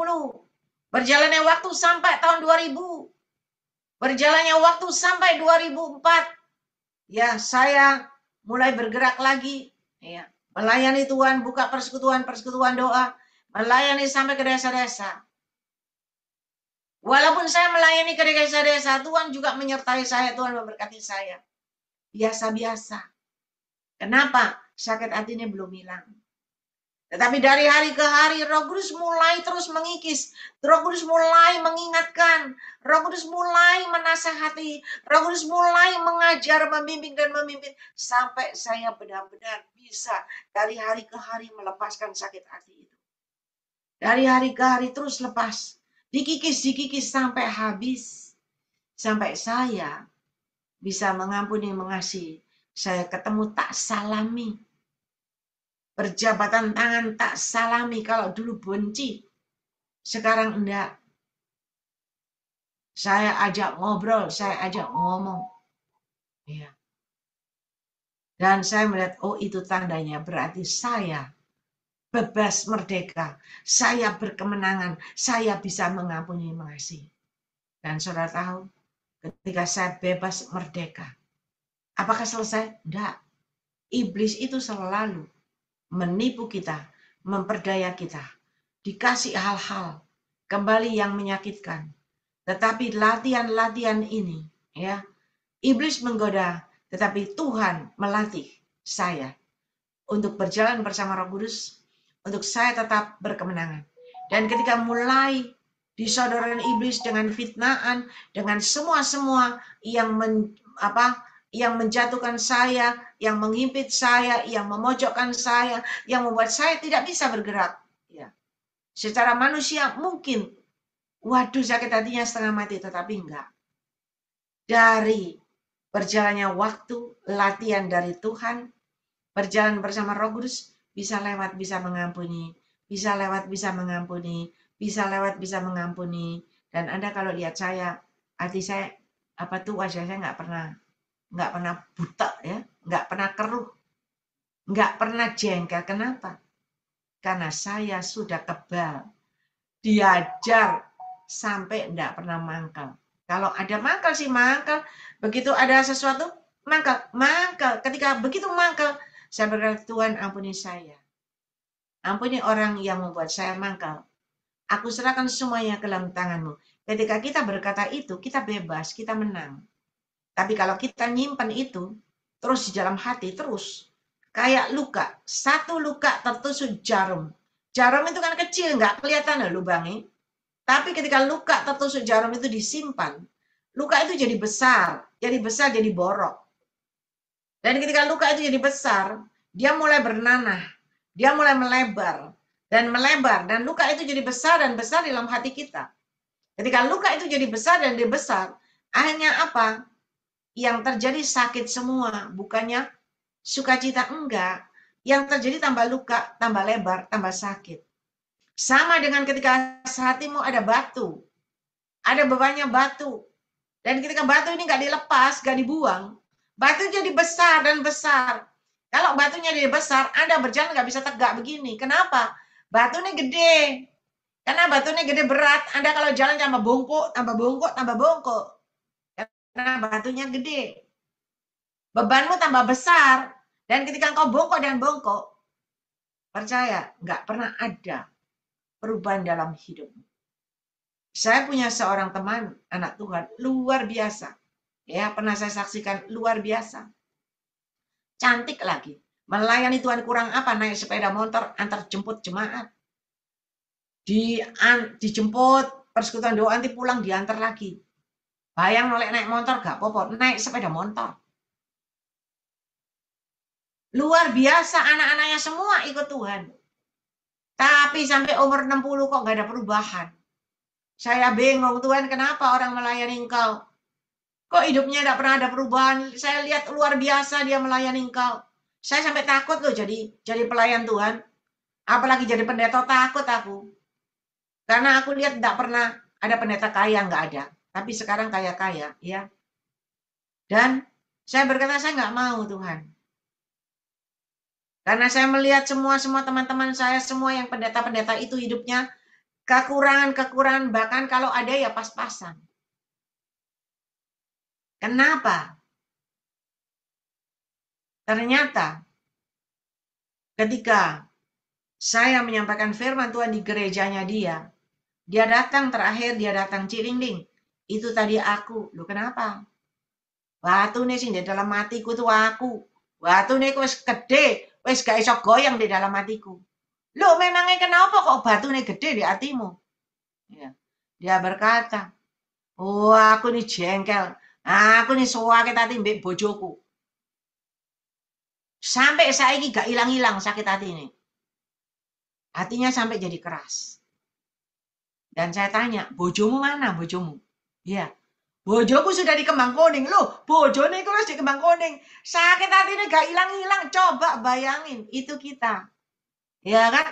berjalannya waktu sampai tahun 2000, berjalannya waktu sampai 2004, ya saya mulai bergerak lagi, ya melayani Tuhan, buka persekutuan doa, melayani sampai ke desa-desa. Walaupun saya melayani ke desa-desa, Tuhan juga menyertai saya, Tuhan memberkati saya. Biasa-biasa. Kenapa? Sakit hati ini belum hilang. Tetapi dari hari ke hari, Roh Kudus mulai terus mengikis. Roh Kudus mulai mengingatkan. Roh Kudus mulai menasihati. Roh Kudus mulai mengajar, membimbing dan memimpin. Sampai saya benar-benar bisa dari hari ke hari melepaskan sakit hati itu. Dari hari ke hari terus lepas. Dikikis sampai habis. Sampai saya bisa mengampuni, mengasihi. Saya ketemu tak salami. Perjabatan tangan tak salami. Kalau dulu benci, sekarang enggak. Saya ajak ngobrol, saya ajak ngomong. Ya. Dan saya melihat, oh itu tandanya berarti saya bebas merdeka. Saya berkemenangan. Saya bisa mengampuni, mengasihi. Dan saudara tahu, ketika saya bebas merdeka, apakah selesai? Enggak. Iblis itu selalu menipu kita, memperdaya kita, dikasih hal-hal kembali yang menyakitkan. Tetapi latihan-latihan ini, ya, iblis menggoda, tetapi Tuhan melatih saya untuk berjalan bersama Roh Kudus, untuk saya tetap berkemenangan. Dan ketika mulai disodorkan iblis dengan fitnaan, dengan semua yang yang menjatuhkan saya, yang menghimpit saya, yang memojokkan saya, yang membuat saya tidak bisa bergerak. Ya. Secara manusia mungkin, waduh sakit hatinya setengah mati, tetapi enggak. Dari berjalannya waktu, latihan dari Tuhan, berjalan bersama Roh Kudus, bisa lewat, bisa mengampuni, bisa lewat, bisa mengampuni, bisa lewat, bisa mengampuni. Dan Anda kalau lihat saya, hati saya, wajah saya nggak pernah buta, ya, nggak pernah keruh, nggak pernah jengkel. Kenapa? Karena saya sudah kebal, diajar sampai nggak pernah mangkal. Kalau ada mangkal sih mangkal, begitu ada sesuatu mangkal. Ketika begitu mangkal, saya berkata, Tuhan ampuni saya. Ampuni orang yang membuat saya mangkal. Aku serahkan semuanya ke dalam tangan-Mu. Ketika kita berkata itu, kita bebas, kita menang. Tapi kalau kita nyimpan itu, terus di dalam hati, terus. Kayak luka. Satu luka tertusuk jarum. Jarum itu kan kecil, nggak kelihatan lubangnya. Tapi ketika luka tertusuk jarum itu disimpan, luka itu jadi besar, jadi borok. Dan ketika luka itu jadi besar, dia mulai bernanah, dia mulai melebar, dan luka itu jadi besar dan besar di dalam hati kita. Ketika luka itu jadi besar dan dia besar, akhirnya apa? Yang terjadi sakit semua, bukannya sukacita, enggak. Yang terjadi tambah luka, tambah lebar, tambah sakit. Sama dengan ketika hatimu ada batu, ada bebannya batu. Dan ketika batu ini nggak dilepas, nggak dibuang, batu jadi besar dan besar. Kalau batunya jadi besar, Anda berjalan nggak bisa tegak begini. Kenapa? Batunya gede. Karena batunya gede berat, Anda kalau jalan tambah bongkok, tambah bongkok, tambah bongkok. Karena batunya gede. Bebanmu tambah besar. Dan ketika engkau bongkok dan bongkok, percaya, nggak pernah ada perubahan dalam hidupmu. Saya punya seorang teman, anak Tuhan, luar biasa. Ya, pernah saya saksikan, luar biasa. Cantik lagi. Melayani Tuhan kurang apa, naik sepeda motor, antar jemput jemaat. Dijemput, persekutuan doa, nanti pulang diantar lagi. Bayang nolek naik motor, gak apa-apa, naik sepeda motor. Luar biasa, anak-anaknya semua ikut Tuhan. Tapi sampai umur 60 kok gak ada perubahan. Saya bingung, Tuhan kenapa orang melayani engkau? Kok hidupnya tidak pernah ada perubahan? Saya lihat luar biasa dia melayani engkau. Saya sampai takut loh jadi pelayan Tuhan. Apalagi jadi pendeta, takut aku. Karena aku lihat tidak pernah ada pendeta kaya, nggak ada. Tapi sekarang kaya-kaya, ya. Dan saya berkata, saya nggak mau Tuhan. Karena saya melihat semua teman-teman saya, semua yang pendeta-pendeta itu hidupnya kekurangan-kekurangan, bahkan kalau ada ya pas-pasan. Kenapa? Ternyata ketika saya menyampaikan firman Tuhan di gerejanya dia datang terakhir, dia datang Cilingling. Itu tadi aku. Loh kenapa? Batu nih sih di dalam hatiku tuh aku. Batu nih wis gede, wis gak iso goyang di dalam hatiku. Loh memangnya kenapa kok batu nih gede di hatimu? Ya. Dia berkata, oh aku nih jengkel. Aku nih sakit hati mbek bojoku. Sampai saiki gak hilang-hilang sakit hati ini. Hatinya sampai jadi keras. Dan saya tanya, bojomu mana bojomu? Iya. Bojoku sudah di Kembang Kuning. Loh, bojone iku wis di Kembang Kuning. Sakit hatinya gak hilang-hilang. Coba bayangin, itu kita. Ya kan?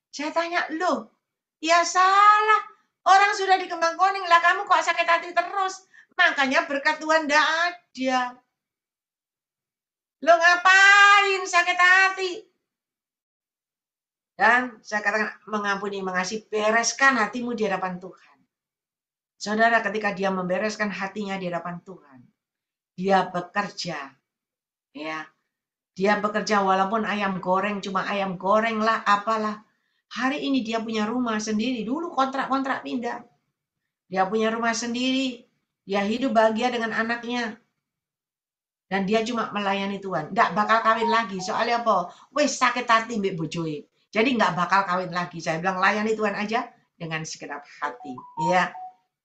Saya tanya, loh, ya salah. Orang sudah di Kembang Kuning lah, kamu kok sakit hati terus? Makanya berkat Tuhan ndak ada. Lo ngapain sakit hati? Dan saya katakan mengampuni, mengasihi, bereskan hatimu di hadapan Tuhan. Saudara, ketika dia membereskan hatinya di hadapan Tuhan, dia bekerja. Ya, dia bekerja walaupun ayam goreng, cuma ayam goreng lah, apalah. Hari ini dia punya rumah sendiri. Dulu kontrak-kontrak pindah. Dia punya rumah sendiri. Dia hidup bahagia dengan anaknya. Dan dia cuma melayani Tuhan. Nggak bakal kawin lagi. Soalnya apa? Wes sakit hati mbak bojoe. Jadi nggak bakal kawin lagi. Saya bilang layani Tuhan aja dengan segenap hati. Ya,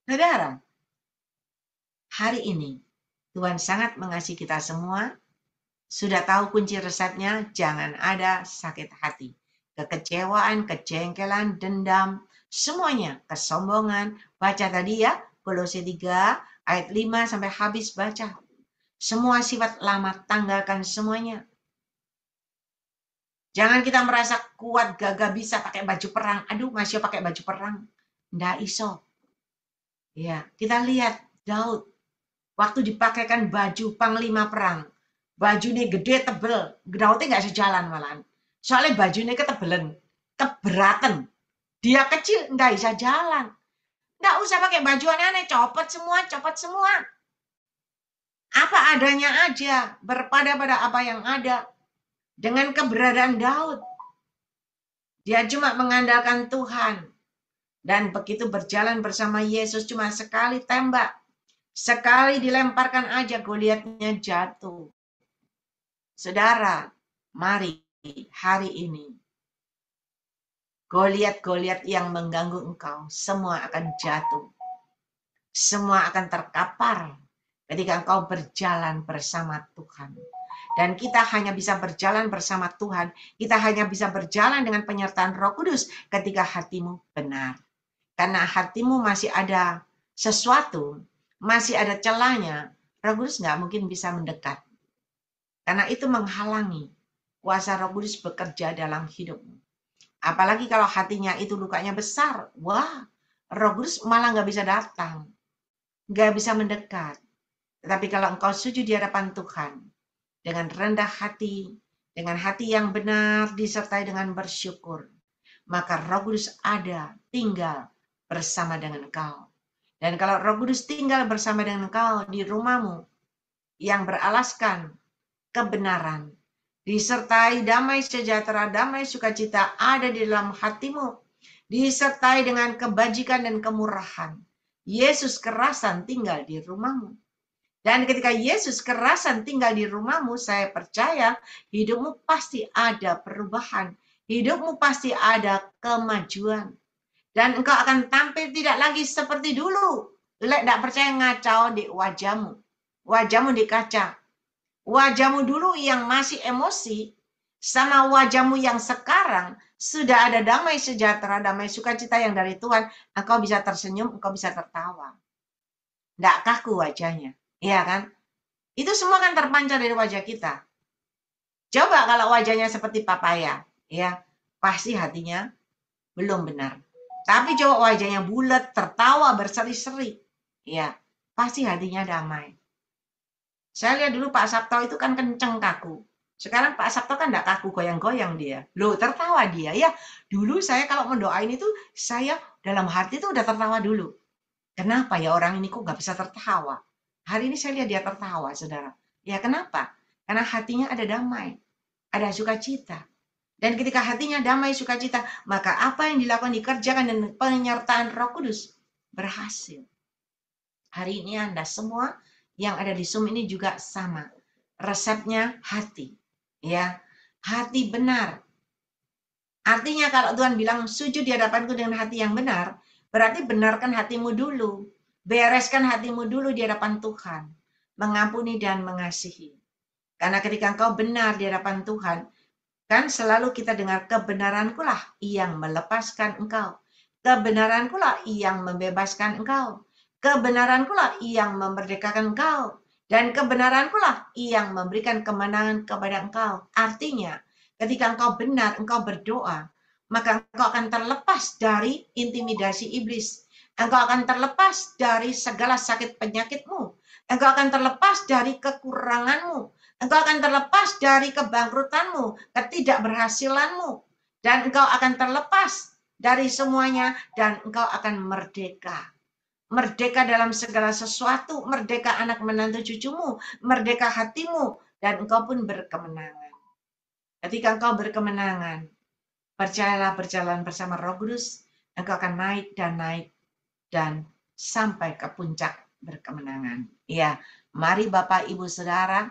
saudara. Hari ini Tuhan sangat mengasihi kita semua. Sudah tahu kunci resepnya, jangan ada sakit hati. Kekecewaan, kejengkelan, dendam, semuanya, kesombongan. Baca tadi ya, Kolose 3 ayat 5 sampai habis baca. Semua sifat lama, tanggalkan semuanya. Jangan kita merasa kuat, gagah bisa pakai baju perang. Aduh, masih pakai baju perang. Nggak iso. Ya, kita lihat Daud. Waktu dipakaikan baju panglima perang. Bajunya gede, tebel. Daudnya nggak sejalan malahan. Soalnya bajunya ketebelan. Keberatan. Dia kecil, nggak bisa jalan. Nggak usah pakai baju aneh-aneh. Copot semua. Apa adanya aja. Berpada pada apa yang ada. Dengan keberadaan Daud. Dia cuma mengandalkan Tuhan. Dan begitu berjalan bersama Yesus cuma sekali tembak. Sekali dilemparkan aja Goliatnya jatuh. Saudara, mari hari ini Goliat-goliat yang mengganggu engkau, semua akan jatuh. Semua akan terkapar ketika engkau berjalan bersama Tuhan. Dan kita hanya bisa berjalan bersama Tuhan, kita hanya bisa berjalan dengan penyertaan Roh Kudus ketika hatimu benar. Karena hatimu masih ada sesuatu, masih ada celahnya, Roh Kudus nggak mungkin bisa mendekat. Karena itu menghalangi kuasa Roh Kudus bekerja dalam hidupmu. Apalagi kalau hatinya itu lukanya besar, wah, Roh Kudus malah nggak bisa datang, nggak bisa mendekat. Tetapi kalau engkau sujud di hadapan Tuhan, dengan rendah hati, dengan hati yang benar disertai dengan bersyukur, maka Roh Kudus ada, tinggal bersama dengan engkau. Dan kalau Roh Kudus tinggal bersama dengan engkau di rumahmu yang beralaskan kebenaran, disertai damai sejahtera, damai sukacita ada di dalam hatimu, disertai dengan kebajikan dan kemurahan. Yesus kerasan tinggal di rumahmu. Dan ketika Yesus kerasan tinggal di rumahmu, saya percaya hidupmu pasti ada perubahan. Hidupmu pasti ada kemajuan. Dan engkau akan tampil tidak lagi seperti dulu. Tidak percaya ngacau di wajahmu. Wajahmu di kaca. Wajahmu dulu yang masih emosi, sama wajahmu yang sekarang sudah ada damai sejahtera, damai sukacita yang dari Tuhan. Engkau bisa tersenyum, engkau bisa tertawa. Tidak kaku wajahnya. Iya kan? Itu semua kan terpancar dari wajah kita. Coba kalau wajahnya seperti papaya, ya pasti hatinya belum benar. Tapi coba wajahnya bulat, tertawa, berseri-seri, ya pasti hatinya damai. Saya lihat dulu Pak Sabto itu kan kenceng kaku. Sekarang Pak Sabto kan enggak kaku, goyang-goyang dia. Loh, tertawa dia. Ya, dulu saya kalau mendoain itu, saya dalam hati itu udah tertawa dulu. Kenapa ya orang ini kok nggak bisa tertawa? Hari ini saya lihat dia tertawa, saudara. Ya kenapa? Karena hatinya ada damai, ada sukacita. Dan ketika hatinya damai, sukacita, maka apa yang dilakukan, dikerjakan, dan penyertaan Roh Kudus berhasil. Hari ini Anda semua yang ada di Zoom ini juga sama. Resepnya hati. Ya, hati benar. Artinya kalau Tuhan bilang sujud di hadapanku dengan hati yang benar, berarti benarkan hatimu dulu. Bereskan hatimu dulu di hadapan Tuhan. Mengampuni dan mengasihi. Karena ketika engkau benar di hadapan Tuhan, kan selalu kita dengar kebenaranku lah yang melepaskan engkau. Kebenaranku lah yang membebaskan engkau. Kebenaranku lah yang memerdekakan engkau. Dan kebenaranku lah yang memberikan kemenangan kepada engkau. Artinya, ketika engkau benar, engkau berdoa, maka engkau akan terlepas dari intimidasi iblis. Engkau akan terlepas dari segala sakit penyakitmu. Engkau akan terlepas dari kekuranganmu. Engkau akan terlepas dari kebangkrutanmu, ketidakberhasilanmu. Dan engkau akan terlepas dari semuanya dan engkau akan merdeka. Merdeka dalam segala sesuatu, merdeka anak menantu cucumu, merdeka hatimu, dan engkau pun berkemenangan. Ketika engkau berkemenangan, percayalah berjalan bersama Roh Kudus, engkau akan naik dan sampai ke puncak berkemenangan. Ya, mari Bapak Ibu Saudara,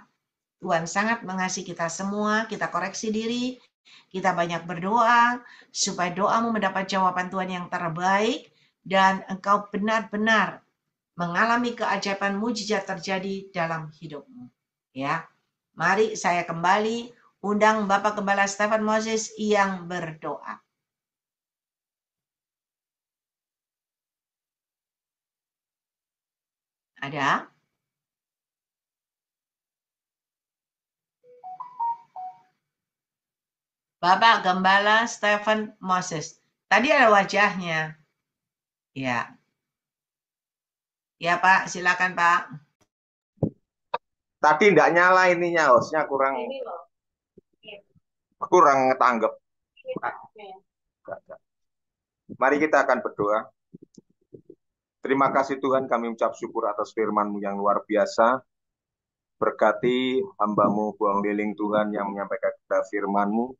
Tuhan sangat mengasihi kita semua, kita koreksi diri, kita banyak berdoa, supaya doamu mendapat jawaban Tuhan yang terbaik, dan engkau benar-benar mengalami keajaiban mujizat terjadi dalam hidupmu. Ya, mari saya kembali undang Bapak Gembala Stephen Moses yang berdoa. Ada? Bapak Gembala Stephen Moses. Tadi ada wajahnya. Ya. Ya Pak, silakan Pak. Tadi enggak nyala ininya, hostnya kurang tanggap. Mari kita akan berdoa. Terima kasih Tuhan, kami ucap syukur atas firman-Mu yang luar biasa. Berkati hamba-Mu Buang Liling Tuhan yang menyampaikan kita firman-Mu.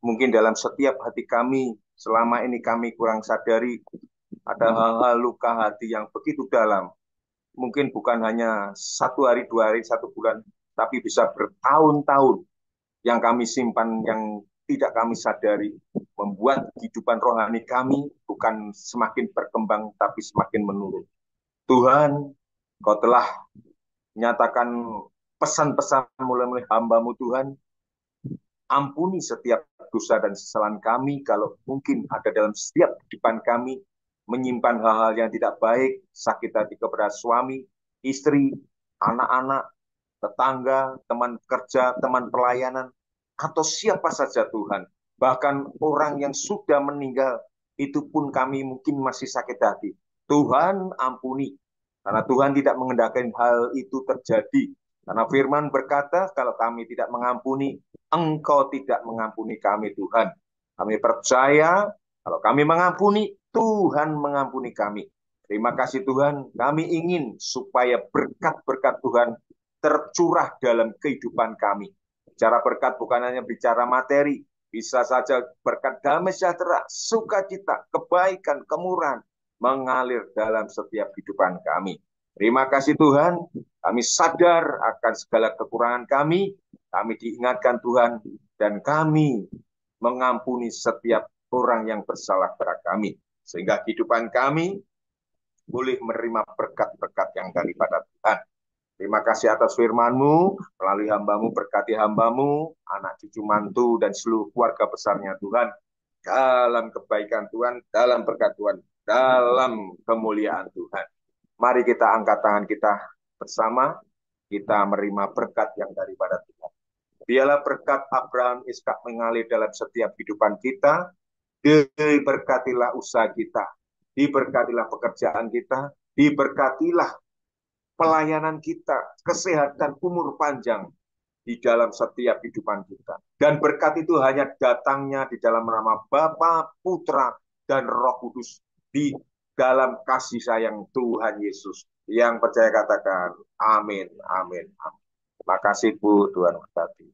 Mungkin dalam setiap hati kami, selama ini kami kurang sadari, ada hal-hal luka hati yang begitu dalam. Mungkin bukan hanya 1 hari, 2 hari, 1 bulan, tapi bisa bertahun-tahun yang kami simpan, yang tidak kami sadari, membuat kehidupan rohani kami bukan semakin berkembang, tapi semakin menurun. Tuhan, Kau telah menyatakan pesan-pesan mulai hamba-Mu Tuhan, ampuni setiap dosa dan kesalahan kami kalau mungkin ada dalam setiap kehidupan kami menyimpan hal-hal yang tidak baik, sakit hati kepada suami, istri, anak-anak, tetangga, teman kerja, teman pelayanan, atau siapa saja Tuhan. Bahkan orang yang sudah meninggal, itu pun kami mungkin masih sakit hati. Tuhan ampuni, karena Tuhan tidak mengendaki hal itu terjadi. Karena firman berkata, kalau kami tidak mengampuni, Engkau tidak mengampuni kami Tuhan. Kami percaya, kalau kami mengampuni, Tuhan mengampuni kami. Terima kasih Tuhan, kami ingin supaya berkat-berkat Tuhan tercurah dalam kehidupan kami. Bicara berkat bukan hanya bicara materi, bisa saja berkat damai sejahtera, sukacita, kebaikan, kemurahan mengalir dalam setiap kehidupan kami. Terima kasih Tuhan, kami sadar akan segala kekurangan kami diingatkan Tuhan, dan kami mengampuni setiap orang yang bersalah kepada kami. Sehingga kehidupan kami boleh menerima berkat-berkat yang daripada Tuhan. Terima kasih atas firman-Mu, melalui hamba-Mu, berkati hamba-Mu, anak cucu mantu, dan seluruh keluarga besarnya Tuhan. Dalam kebaikan Tuhan, dalam berkat Tuhan, dalam kemuliaan Tuhan. Mari kita angkat tangan kita bersama, kita menerima berkat yang daripada Tuhan. Biarlah berkat Abraham, Ishak mengalir dalam setiap kehidupan kita, diberkatilah usaha kita, diberkatilah pekerjaan kita, diberkatilah pelayanan kita, kesehatan, umur panjang di dalam setiap kehidupan kita. Dan berkat itu hanya datangnya di dalam nama Bapa, Putra, dan Roh Kudus di dalam kasih sayang Tuhan Yesus. Yang percaya katakan, amin, amin, amin. Terima kasih Bu, Tuhan berkati.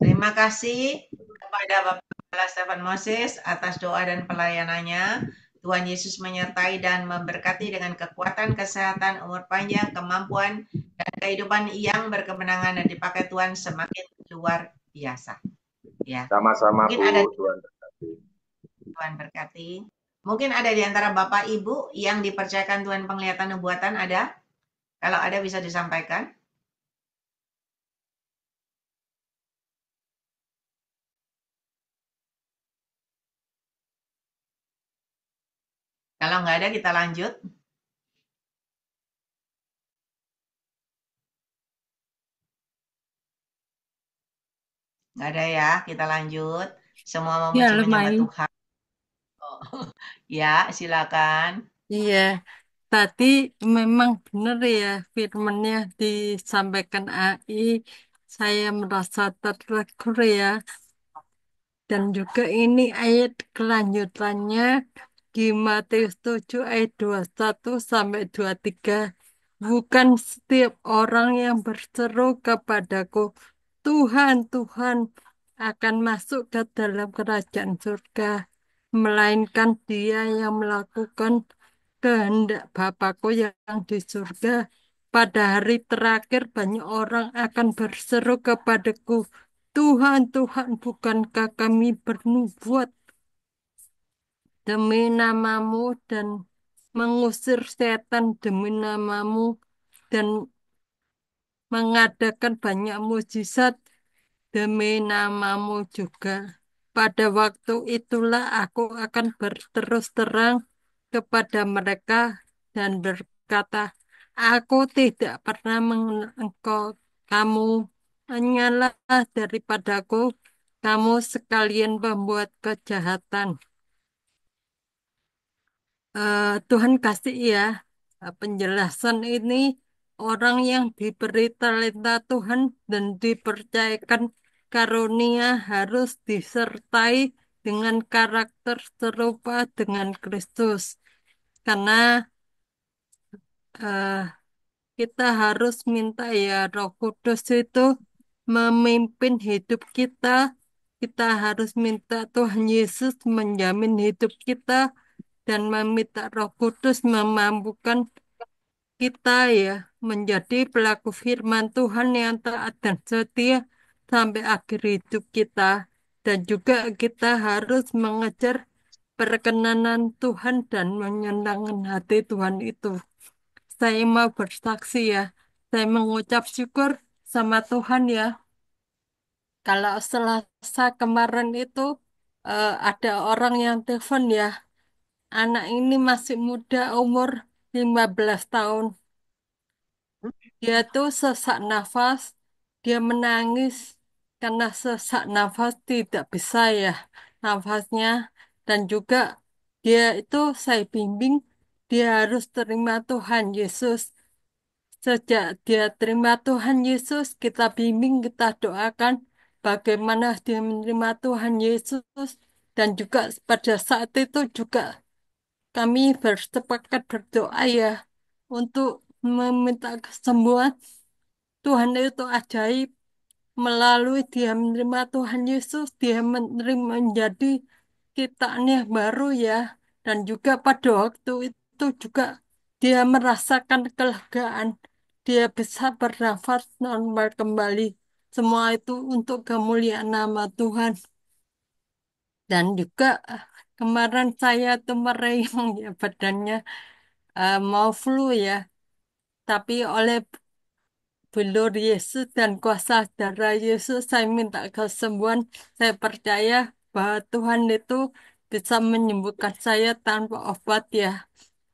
Terima kasih kepada Bapak Kepala Stefan Moses atas doa dan pelayanannya. Tuhan Yesus menyertai dan memberkati dengan kekuatan, kesehatan, umur panjang, kemampuan, dan kehidupan yang berkemenangan dan dipakai Tuhan semakin luar biasa. Ya. Sama-sama Mungkin Bu, ada Tuhan berkati. Tuhan berkati. Mungkin ada di antara Bapak Ibu yang dipercayakan Tuhan penglihatan nubuatan, ada? Kalau ada bisa disampaikan. Kalau nggak ada kita lanjut. Nggak ada ya, kita lanjut. Semua Ya, memuji menyembah lumayan. Tuhan. Oh, ya, silakan. Iya, tadi memang benar ya firmannya disampaikan AI. Saya merasa tertegur ya. Dan juga ini ayat kelanjutannya di Matius 7 ayat 21 sampai 23. Bukan setiap orang yang berseru kepadaku, Tuhan, Tuhan, akan masuk ke dalam kerajaan surga, melainkan dia yang melakukan kehendak Bapakku yang di surga. Pada hari terakhir banyak orang akan berseru kepadaku, Tuhan, Tuhan, bukankah kami bernubuat demi namamu dan mengusir setan demi namamu dan mengadakan banyak mujizat demi namamu juga. Pada waktu itulah aku akan berterus terang kepada mereka dan berkata, aku tidak pernah mengenal engkau, kamu hanyalah daripadaku, kamu sekalian pembuat kejahatan. Tuhan kasih ya penjelasan ini orang yang diberi talenta Tuhan dan dipercayakan karunia harus disertai dengan karakter serupa dengan Kristus. Karena eh, kita harus minta ya Roh Kudus itu memimpin hidup kita. Kita harus minta Tuhan Yesus menjamin hidup kita dan meminta Roh Kudus memampukan kita ya menjadi pelaku firman Tuhan yang taat dan setia sampai akhir hidup kita. Dan juga kita harus mengejar perkenanan Tuhan dan menyenangkan hati Tuhan itu. Saya mau bersaksi ya, saya mengucap syukur sama Tuhan ya. Kalau Selasa kemarin itu ada orang yang telepon ya, anak ini masih muda umur 15 tahun. Dia tuh sesak nafas, dia menangis karena sesak nafas tidak bisa ya nafasnya. Dan juga dia itu saya bimbing, dia harus terima Tuhan Yesus. Sejak dia terima Tuhan Yesus, kita bimbing, kita doakan bagaimana dia menerima Tuhan Yesus. Dan juga pada saat itu juga kami bersepakat berdoa ya untuk meminta kesembuhan. Tuhan itu ajaib. Melalui dia menerima Tuhan Yesus, dia menerima menjadi ciptaan yang baru ya. Dan juga pada waktu itu juga dia merasakan kelegaan. Dia bisa bernafas normal kembali. Semua itu untuk kemuliaan nama Tuhan. Dan juga kemarin saya tuh meriang ya badannya mau flu ya. Tapi oleh Belur Yesus dan kuasa darah Yesus, saya minta kesembuhan. Saya percaya bahwa Tuhan itu bisa menyembuhkan saya tanpa obat ya.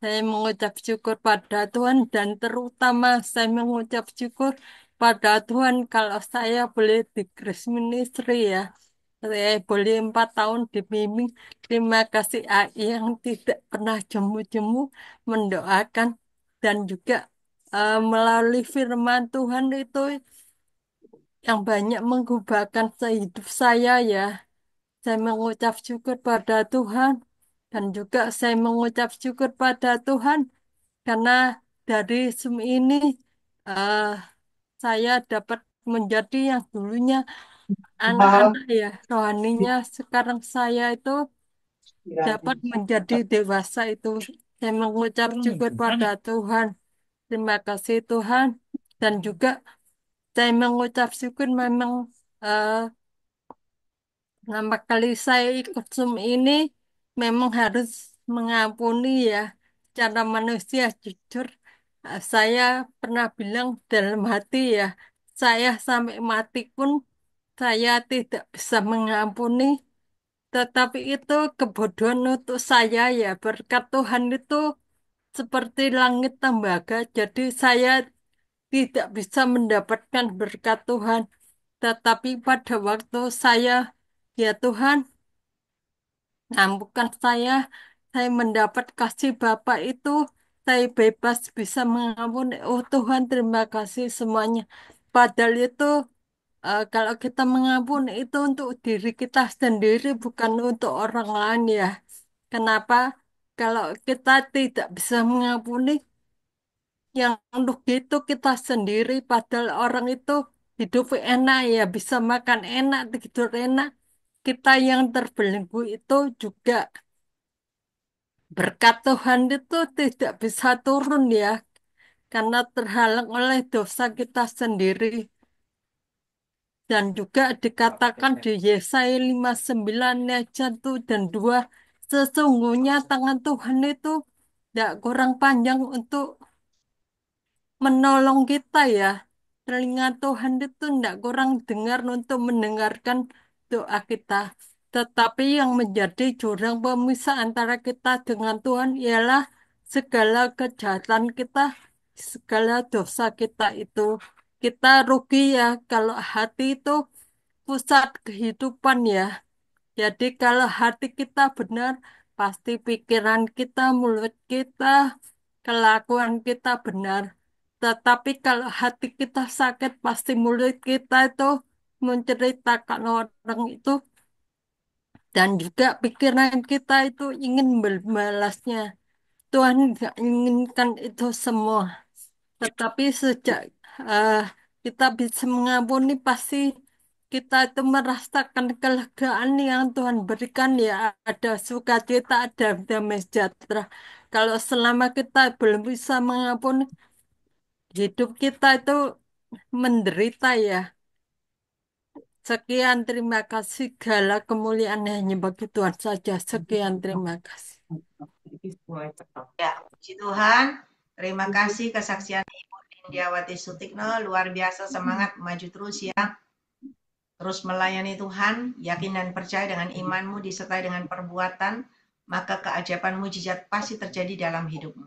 Saya mengucap syukur pada Tuhan dan terutama saya mengucap syukur pada Tuhan kalau saya boleh di Grace Ministry ya. Saya boleh 4 tahun dibimbing. Terima kasih AI yang tidak pernah jemu-jemu mendoakan dan juga melalui firman Tuhan itu yang banyak mengubahkan hidup saya ya. Saya mengucap syukur pada Tuhan dan juga saya mengucap syukur pada Tuhan karena dari semua ini eh, saya dapat menjadi yang dulunya anak-anak ya rohaninya sekarang saya itu dapat menjadi dewasa itu. Saya mengucap syukur pada Tuhan. Terima kasih Tuhan dan juga saya mengucap syukur memang eh, nama kali saya ikut Zoom ini memang harus mengampuni ya. Cara manusia jujur, saya pernah bilang dalam hati ya, saya sampai mati pun saya tidak bisa mengampuni. Tetapi itu kebodohan untuk saya ya. Berkat Tuhan itu seperti langit tembaga. Jadi saya tidak bisa mendapatkan berkat Tuhan. Tetapi pada waktu saya, ya Tuhan, ampunkan saya mendapat kasih Bapa itu, saya bebas bisa mengampuni. Oh Tuhan, terima kasih semuanya. Padahal itu, kalau kita mengampuni itu untuk diri kita sendiri, bukan untuk orang lain ya. Kenapa? Kalau kita tidak bisa mengampuni, yang rugi itu kita sendiri, padahal orang itu hidup enak ya, bisa makan enak, tidur enak. Kita yang terbelenggu itu juga berkat Tuhan itu tidak bisa turun ya, karena terhalang oleh dosa kita sendiri. Dan juga dikatakan di Yesaya 59 ayat 1 dan 2, sesungguhnya tangan Tuhan itu tidak kurang panjang untuk menolong kita ya. Telinga Tuhan itu tidak kurang dengar untuk mendengarkan doa kita. Tetapi yang menjadi jurang pemisah antara kita dengan Tuhan ialah segala kejahatan kita, segala dosa kita itu. Kita rugi ya kalau hati itu pusat kehidupan ya. Jadi kalau hati kita benar, pasti pikiran kita, mulut kita, kelakuan kita benar. Tetapi kalau hati kita sakit, pasti mulut kita itu menceritakan orang itu. Dan juga pikiran kita itu ingin membalasnya. Tuhan tidak inginkan itu semua. Tetapi sejak eh, kita bisa mengampuni, pasti kita itu merasakan kelegaan yang Tuhan berikan ya. Ada sukacita, ada damai sejahtera. Kalau selama kita belum bisa mengampuni, hidup kita itu menderita ya. Sekian terima kasih, segala kemuliaan hanya bagi Tuhan saja. Sekian terima kasih. Ya, puji Tuhan. Terima kasih kesaksian Ibu Indiawati Sutikno. Luar biasa, semangat, maju terus ya. Terus melayani Tuhan, yakin dan percaya dengan imanmu disertai dengan perbuatan, maka keajaiban mujizat pasti terjadi dalam hidupmu.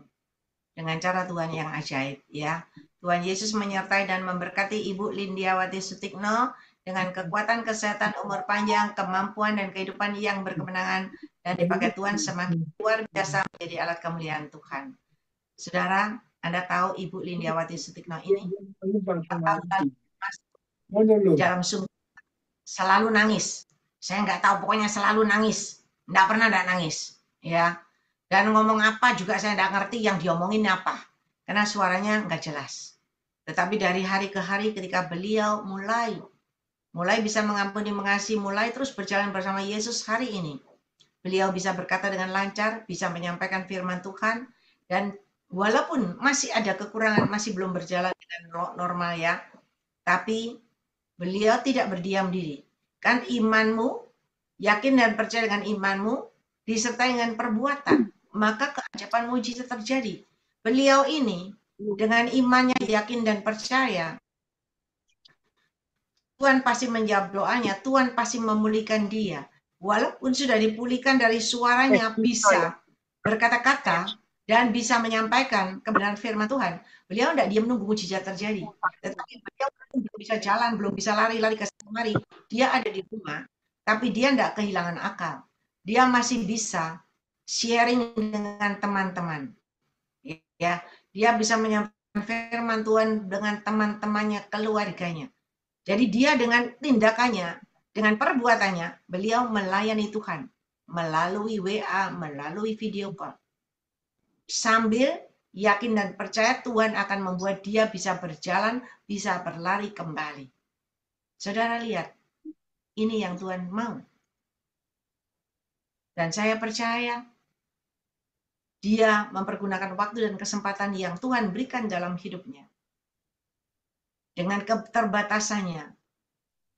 Dengan cara Tuhan yang ajaib ya. Tuhan Yesus menyertai dan memberkati Ibu Lindiawati Sutikno dengan kekuatan kesehatan, umur panjang, kemampuan dan kehidupan yang berkemenangan dan dipakai Tuhan semakin luar biasa menjadi alat kemuliaan Tuhan. Saudara, Anda tahu Ibu Lindiawati Sutikno ini dalam sumber selalu nangis. Saya nggak tahu, pokoknya selalu nangis. Nggak pernah nggak nangis. Ya. Dan ngomong apa juga saya nggak ngerti yang diomongin apa. Karena suaranya nggak jelas. Tetapi dari hari ke hari ketika beliau mulai bisa mengampuni, mengasihi, mulai terus berjalan bersama Yesus hari ini. Beliau bisa berkata dengan lancar, bisa menyampaikan firman Tuhan, dan walaupun masih ada kekurangan, masih belum berjalan dengan normal ya, tapi beliau tidak berdiam diri. Kan imanmu, yakin dan percaya dengan imanmu, disertai dengan perbuatan, maka keajaiban mujizat terjadi. Beliau ini dengan imannya, yakin dan percaya, Tuhan pasti menjawab doanya, Tuhan pasti memulihkan dia. Walaupun sudah dipulihkan dari suaranya, bisa berkata-kata dan bisa menyampaikan kebenaran firman Tuhan, beliau tidak diam menunggu mujizat terjadi. Tetapi beliau belum bisa jalan, belum bisa lari-lari ke sana-kemari. Dia ada di rumah, tapi dia tidak kehilangan akal. Dia masih bisa sharing dengan teman-teman. Ya, dia bisa menyampaikan firman Tuhan dengan teman-temannya, keluarganya. Jadi dia dengan tindakannya, dengan perbuatannya, beliau melayani Tuhan melalui WA, melalui video call. Sambil yakin dan percaya Tuhan akan membuat dia bisa berjalan, bisa berlari kembali. Saudara lihat, ini yang Tuhan mau. Dan saya percaya dia mempergunakan waktu dan kesempatan yang Tuhan berikan dalam hidupnya. Dengan keterbatasannya,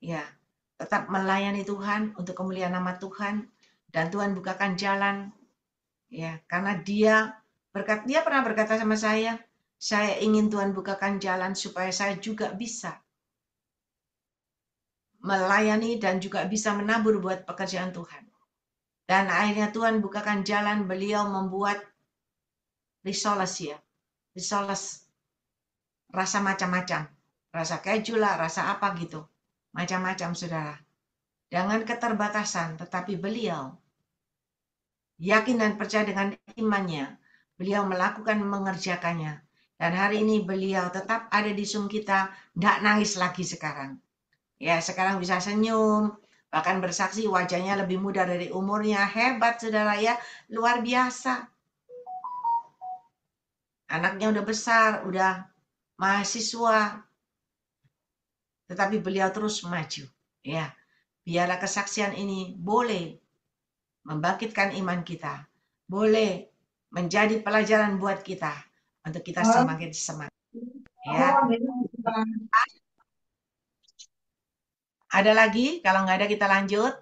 ya, tetap melayani Tuhan untuk kemuliaan nama Tuhan, dan Tuhan bukakan jalan, ya, karena dia pernah berkata sama saya ingin Tuhan bukakan jalan supaya saya juga bisa melayani dan juga bisa menabur buat pekerjaan Tuhan. Dan akhirnya Tuhan bukakan jalan, beliau membuat risoles ya, risoles rasa macam-macam, rasa keju lah, rasa apa gitu, macam-macam saudara. Dengan keterbatasan, tetapi beliau yakin dan percaya dengan imannya, beliau melakukan mengerjakannya. Dan hari ini beliau tetap ada di Zoom kita, tidak nangis lagi sekarang. Ya, sekarang bisa senyum, bahkan bersaksi wajahnya lebih muda dari umurnya. Hebat saudara ya, luar biasa. Anaknya udah besar, udah mahasiswa, tetapi beliau terus maju. Ya, biarlah kesaksian ini boleh membangkitkan iman kita, boleh menjadi pelajaran buat kita untuk kita semakin semangat. Ya, ada lagi? Kalau nggak ada kita lanjut.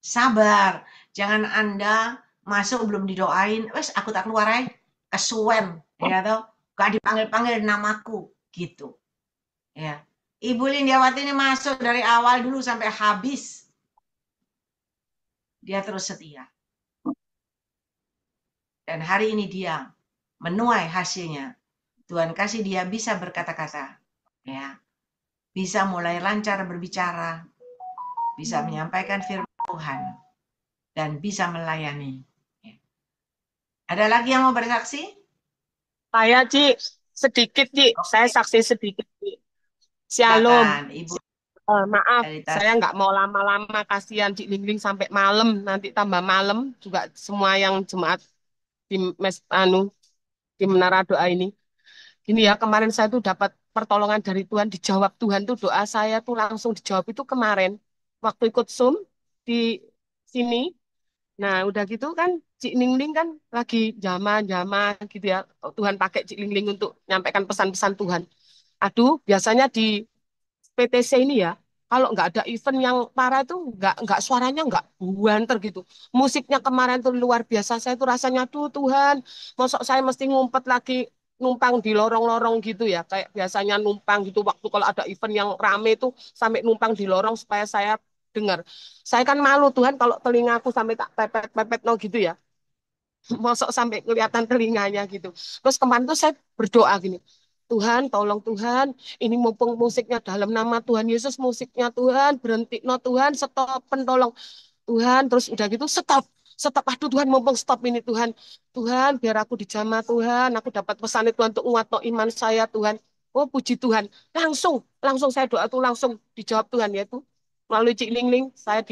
Sabar, jangan Anda masuk belum didoain, wes aku tak keluar aja, kesuwen, ya toh, gak dipanggil-panggil namaku, gitu. Ya, Ibu Lindiawati ini masuk dari awal dulu sampai habis, dia terus setia. Dan hari ini dia menuai hasilnya. Tuhan kasih dia bisa berkata-kata, ya, bisa mulai lancar berbicara, bisa menyampaikan firman Tuhan, dan bisa melayani. Ada lagi yang mau bersaksi? Saya, Ci, sedikit, Ci. Saya saksi sedikit, Ci. Shalom. Silakan, Ibu. Maaf, Elita. saya nggak mau lama-lama. Kasihan Cik Lingling sampai malam. Nanti tambah malam juga semua yang jemaat di di Menara Doa ini. Gini ya, kemarin saya tuh dapat pertolongan dari Tuhan, dijawab Tuhan tuh doa saya tuh langsung dijawab itu kemarin. Waktu ikut Zoom di sini. Nah, udah gitu kan Cik Ningling kan lagi zaman-zaman gitu ya. Tuhan pakai Cik Ningling untuk menyampaikan pesan-pesan Tuhan. Aduh, biasanya di PTC ini ya, kalau nggak ada event yang parah itu nggak suaranya nggak buanter gitu. Musiknya kemarin tuh luar biasa. Saya tuh rasanya tuh Tuhan, mosok saya mesti ngumpet lagi numpang di lorong-lorong gitu ya. Kayak biasanya numpang gitu waktu kalau ada event yang rame tuh sampai numpang di lorong supaya saya dengar. Saya kan malu Tuhan kalau telingaku sampai tak pepet-pepet no gitu ya. Mosok sampai kelihatan telinganya gitu. Terus kemarin tuh saya berdoa gini, Tuhan, tolong Tuhan, ini mumpung musiknya dalam nama Tuhan Yesus, musiknya Tuhan, berhenti, no Tuhan, stop, tolong Tuhan, terus udah gitu, stop, stop, aduh Tuhan, mumpung stop ini Tuhan, Tuhan, biar aku dijamah Tuhan, aku dapat pesan Tuhan untuk nguat iman saya Tuhan, oh puji Tuhan, langsung saya doa tuh langsung dijawab Tuhan yaitu melalui Cik Lingling, saya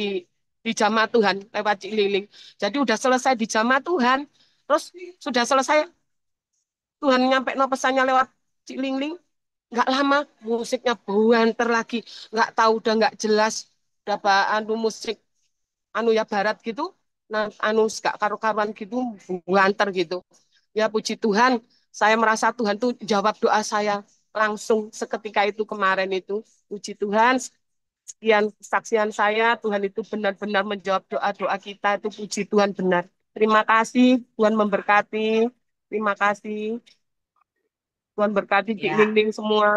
dijamah Tuhan lewat Cik Lingling. Jadi udah selesai dijamah Tuhan, terus sudah selesai Tuhan nyampe no pesannya lewat Cik Lingling, nggak lama musiknya buanter lagi, nggak tahu udah nggak jelas berapa anu musik anu ya barat gitu, nah anu gak karu-karuan gitu, buanter gitu. Ya puji Tuhan, saya merasa Tuhan tuh jawab doa saya langsung seketika itu kemarin itu. Puji Tuhan, sekian kesaksian saya, Tuhan itu benar-benar menjawab doa-doa kita, itu puji Tuhan benar. Terima kasih, Tuhan memberkati. Terima kasih, Tuhan berkati Cik Ya, Ningning semua,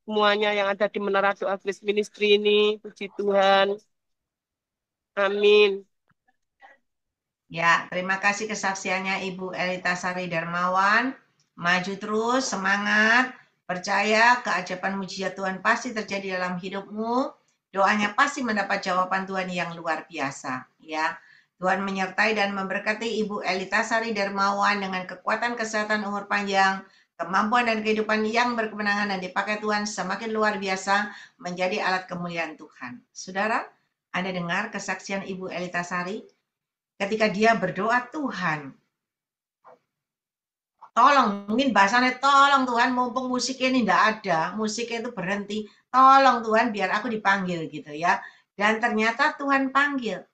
semuanya yang ada di Menara Doa Grace Ministry ini. Puji Tuhan. Amin. ya, terima kasih kesaksiannya Ibu Elita Sari Darmawan. Maju terus, semangat, percaya keajaiban mujizat Tuhan pasti terjadi dalam hidupmu. Doanya pasti mendapat jawaban Tuhan yang luar biasa, ya. Tuhan menyertai dan memberkati Ibu Elita Sari Darmawan dengan kekuatan kesehatan umur panjang, kemampuan dan kehidupan yang berkemenangan dan dipakai Tuhan semakin luar biasa menjadi alat kemuliaan Tuhan. Saudara, Anda dengar kesaksian Ibu Elita Sari? Ketika dia berdoa, Tuhan, tolong, mungkin bahasanya tolong Tuhan, mumpung musik ini enggak ada, musiknya itu berhenti, tolong Tuhan biar aku dipanggil gitu ya. Dan ternyata Tuhan panggil.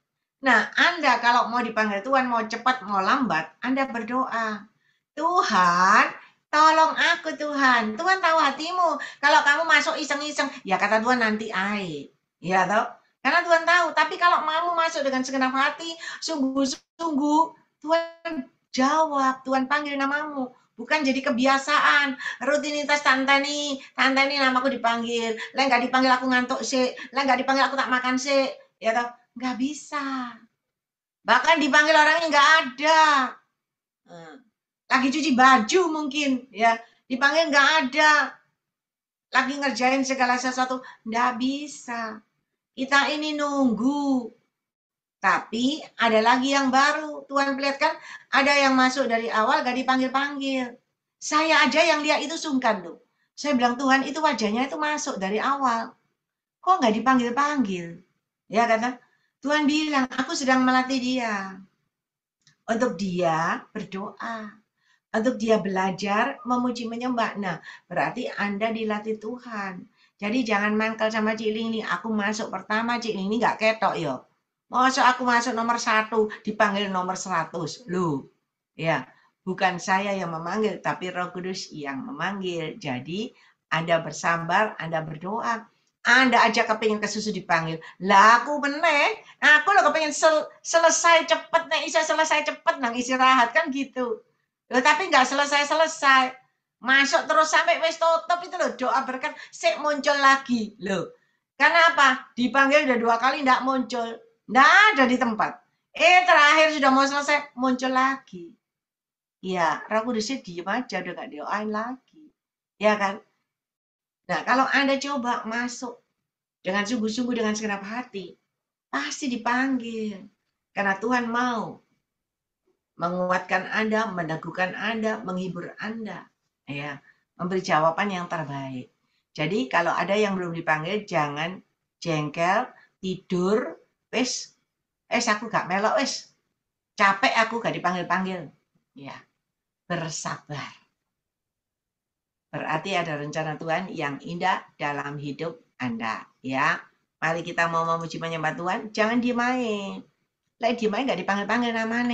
Nah, Anda kalau mau dipanggil Tuhan, mau cepat, mau lambat, Anda berdoa. Tuhan, tolong aku Tuhan. Tuhan tahu hatimu. Kalau kamu masuk iseng-iseng, ya kata Tuhan nanti air. Ya toh? Karena Tuhan tahu. Tapi kalau kamu masuk dengan segenap hati, sungguh-sungguh, Tuhan jawab. Tuhan panggil namamu. Bukan jadi kebiasaan. Rutinitas tantani namaku dipanggil. Lah nggak dipanggil aku ngantuk sih. Lah nggak dipanggil aku tak makan sih. Ya toh? Nggak bisa. Bahkan dipanggil orangnya nggak ada. Lagi cuci baju mungkin ya, dipanggil nggak ada, lagi ngerjain segala sesuatu, nggak bisa. Kita ini nunggu. Tapi ada lagi yang baru. Tuhan perlihatkan ada yang masuk dari awal gak dipanggil-panggil. Saya aja yang lihat itu sungkan tuh. Saya bilang Tuhan itu wajahnya itu masuk dari awal. Kok nggak dipanggil-panggil? Ya kata Tuhan bilang aku sedang melatih dia. Untuk dia berdoa. Untuk dia belajar memuji menyembah. Nah, berarti Anda dilatih Tuhan. Jadi jangan mangkel sama Cik Lingling. Aku masuk pertama, Cik Lingling nggak ketok yo. Masa aku masuk nomor 1, dipanggil nomor 100. Loh, ya, bukan saya yang memanggil, tapi Roh Kudus yang memanggil. Jadi, Anda bersabar, Anda berdoa. Anda aja kepingin ke susu dipanggil. Lah aku meneh, aku lo kepingin selesai cepet, nih bisa selesai cepet, nang istirahat kan gitu. Loh, tapi nggak selesai-selesai. Masuk terus sampai wis tutup itu loh, doa berkat sik muncul lagi. Loh. Karena apa? Dipanggil udah 2 kali nggak muncul. Nggak ada di tempat. Terakhir sudah mau selesai, muncul lagi. Ya, Roh Kudusnya diem aja, udah nggak doain lagi. Ya kan? Nah, kalau Anda coba masuk dengan sungguh-sungguh, dengan segenap hati, pasti dipanggil. Karena Tuhan mau menguatkan Anda, meneguhkan Anda, menghibur Anda, ya, memberi jawaban yang terbaik. Jadi kalau ada yang belum dipanggil, jangan jengkel, tidur, wes aku gak melok, wes capek aku gak dipanggil-panggil. Ya, bersabar. Berarti ada rencana Tuhan yang indah dalam hidup Anda, ya. Mari kita mau memuji menyembah Tuhan, jangan diem aja. Lah diem aja gak dipanggil-panggil namanya.